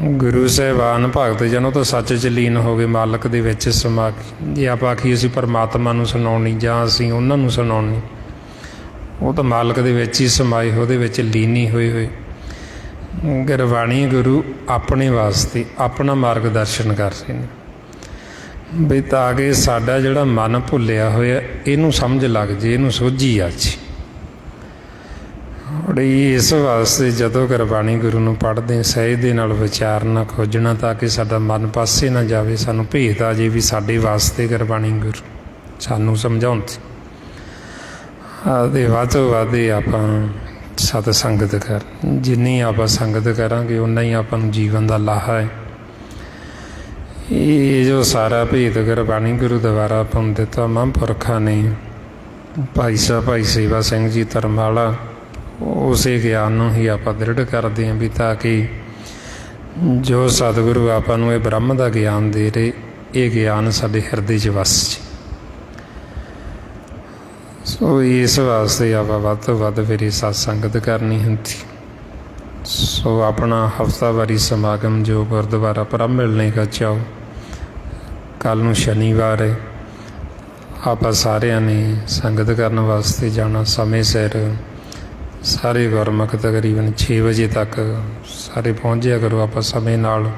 ਗੁਰੂ ਸਾਹਿਬਾਨ ਭਗਤ ਜਨ ਉਹ ਤਾਂ ਸੱਚ 'ਚ ਲੀਨ ਹੋ ਗਏ, ਮਾਲਕ ਦੇ ਵਿੱਚ ਸਮਾ ਕੇ। ਜੇ ਆਪਾਂ ਆਖੀਏ ਅਸੀਂ ਪਰਮਾਤਮਾ ਨੂੰ ਸੁਣਾਉਣੀ ਜਾਂ ਅਸੀਂ ਉਹਨਾਂ ਨੂੰ ਸੁਣਾਉਣੀ, ਉਹ ਤਾਂ ਮਾਲਕ ਦੇ ਵਿੱਚ ਹੀ ਸਮਾਏ, ਉਹਦੇ ਵਿੱਚ ਲੀਨ ਹੀ ਹੋਏ। ਗੁਰਬਾਣੀ ਗੁਰੂ ਆਪਣੇ ਵਾਸਤੇ ਆਪਣਾ ਮਾਰਗਦਰਸ਼ਨ ਕਰ ਰਹੇ ਨੇ ਵੀ ਤਾਂ ਕਿ ਸਾਡਾ ਜਿਹੜਾ ਮਨ ਭੁੱਲਿਆ ਹੋਇਆ ਇਹਨੂੰ ਸਮਝ ਲੱਗ ਜੇ, ਇਹਨੂੰ ਸੋਝੀ ਆ ਜੀ। ਇਸ ਵਾਸਤੇ ਜਦੋਂ ਗੁਰਬਾਣੀ ਗੁਰੂ ਨੂੰ ਪੜ੍ਹਦੇ ਸਹਿਜ ਦੇ ਨਾਲ ਵਿਚਾਰਨਾ, ਖੋਜਣਾ, ਤਾਂ ਕਿ ਸਾਡਾ ਮਨ ਪਾਸੇ ਨਾ ਜਾਵੇ, ਸਾਨੂੰ ਭੇਤ ਆ ਜੇ ਵੀ ਸਾਡੇ ਵਾਸਤੇ ਗੁਰਬਾਣੀ ਗੁਰੂ ਸਾਨੂੰ ਸਮਝਾਉਣ। ਆਦੇ ਵੱਧ ਤੋਂ ਵੱਧ ਆਪਾਂ ਸਤ ਸੰਗਤ ਕਰ, ਜਿੰਨੀ ਆਪਾਂ ਸੰਗਤ ਕਰਾਂਗੇ ਉਨਾ ਹੀ ਆਪਾਂ ਨੂੰ ਜੀਵਨ ਦਾ ਲਾਹਾ ਹੈ। ਇਹ ਜੋ ਸਾਰਾ ਭੇਤ ਗੁਰਬਾਣੀ ਗੁਰੂ ਦੁਆਰਾ ਆਪਾਂ ਨੂੰ ਦਿੱਤਾ ਮਹਾਂਪੁਰਖਾਂ ਨੇ, ਭਾਈ ਸਾਹਿਬ ਭਾਈ ਸੇਵਾ ਸਿੰਘ ਜੀ ਧਰਮਾਲਾ, ਉਸੇ ਗਿਆਨ ਨੂੰ ਹੀ ਆਪਾਂ ਦ੍ਰਿੜ ਕਰਦੇ ਹਾਂ ਵੀ ਤਾਂ ਕਿ ਜੋ ਸਤਿਗੁਰੂ ਆਪਾਂ ਨੂੰ ਇਹ ਬ੍ਰਹਮ ਦਾ ਗਿਆਨ ਦੇ ਰਹੇ, ਇਹ ਗਿਆਨ ਸਾਡੇ ਹਿਰਦੇ 'ਚ ਵਸ ਜੇ। ਸੋ ਇਸ ਵਾਸਤੇ ਆਪਾਂ ਵੱਧ ਤੋਂ ਵੱਧ ਫਿਰ ਇਹ ਸਤ ਸੰਗਤ ਕਰਨੀ ਹੁੰਦੀ। ਸੋ ਆਪਣਾ ਹਫ਼ਤਾਵਾਰੀ ਸਮਾਗਮ ਜੋ ਗੁਰਦੁਆਰਾ ਪ੍ਰਭ ਮਿਲਣੇ ਕਾ ਚਾਓ, ਕੱਲ੍ਹ ਨੂੰ ਸ਼ਨੀਵਾਰ ਹੈ, ਆਪਾਂ ਸਾਰਿਆਂ ਨੇ ਸੰਗਤ ਕਰਨ ਵਾਸਤੇ ਜਾਣਾ। ਸਮੇਂ ਸਿਰ ਸਾਰੇ ਗੁਰਮੁਖ ਤਕਰੀਬਨ 6 ਵਜੇ ਤੱਕ ਸਾਰੇ ਪਹੁੰਚ ਜਿਆ ਕਰੋ। ਆਪਾਂ ਸਮੇਂ ਨਾਲ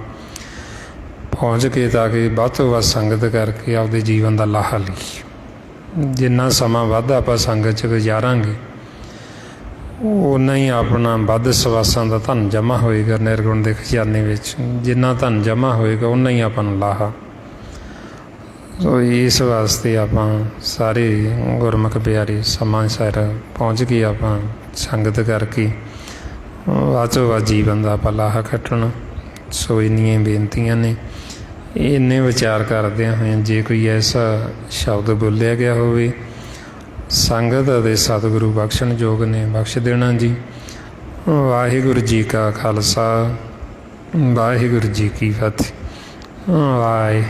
ਪਹੁੰਚ ਕੇ ਤਾਂ ਕਿ ਵੱਧ ਤੋਂ ਵੱਧ ਸੰਗਤ ਕਰਕੇ ਆਪਦੇ ਜੀਵਨ ਦਾ ਲਾਹਾ ਲਈਏ। ਜਿੰਨਾ ਸਮਾਂ ਵੱਧ ਆਪਾਂ ਸੰਗਤ 'ਚ ਗੁਜ਼ਾਰਾਂਗੇ ਓਨਾ ਹੀ ਆਪਣਾ ਵੱਧ ਸਵਾਸਾਂ ਦਾ ਧਨ ਜਮ੍ਹਾਂ ਹੋਏਗਾ ਨਿਰਗੁਣ ਦੇ ਖਜ਼ਾਨੇ ਵਿੱਚ। ਜਿੰਨਾ ਧਨ ਜਮ੍ਹਾਂ ਹੋਏਗਾ ਓਨਾ ਹੀ ਆਪਾਂ ਨੂੰ ਲਾਹਾ। ਸੋ ਇਸ ਵਾਸਤੇ ਆਪਾਂ ਸਾਰੇ ਗੁਰਮੁਖ ਪਿਆਰੇ ਸਮਾਂ ਸਿਰ ਪਹੁੰਚ ਕੇ ਆਪਾਂ ਸੰਗਤ ਕਰਕੇ ਵੱਧ ਤੋਂ ਵੱਧ ਜੀਵਨ ਦਾ ਆਪਾਂ ਲਾਹਾ ਖੱਟਣਾ। ਸੋ ਇੰਨੀਆਂ ਬੇਨਤੀਆਂ ਨੇ। ਇੰਨੇ ਵਿਚਾਰ ਕਰਦਿਆਂ ਹੋਇਆਂ ਜੇ ਕੋਈ ਐਸਾ ਸ਼ਬਦ ਬੋਲਿਆ ਗਿਆ ਹੋਵੇ ਸੰਗਤ ਅਤੇ ਸਤਿਗੁਰੂ ਬਖਸ਼ਣ ਯੋਗ ਨੇ, ਬਖਸ਼ ਦੇਣਾ ਜੀ। ਵਾਹਿਗੁਰੂ ਜੀ ਕਾ ਖਾਲਸਾ, ਵਾਹਿਗੁਰੂ ਜੀ ਕੀ ਫਤਿਹ। ਵਾਹਿ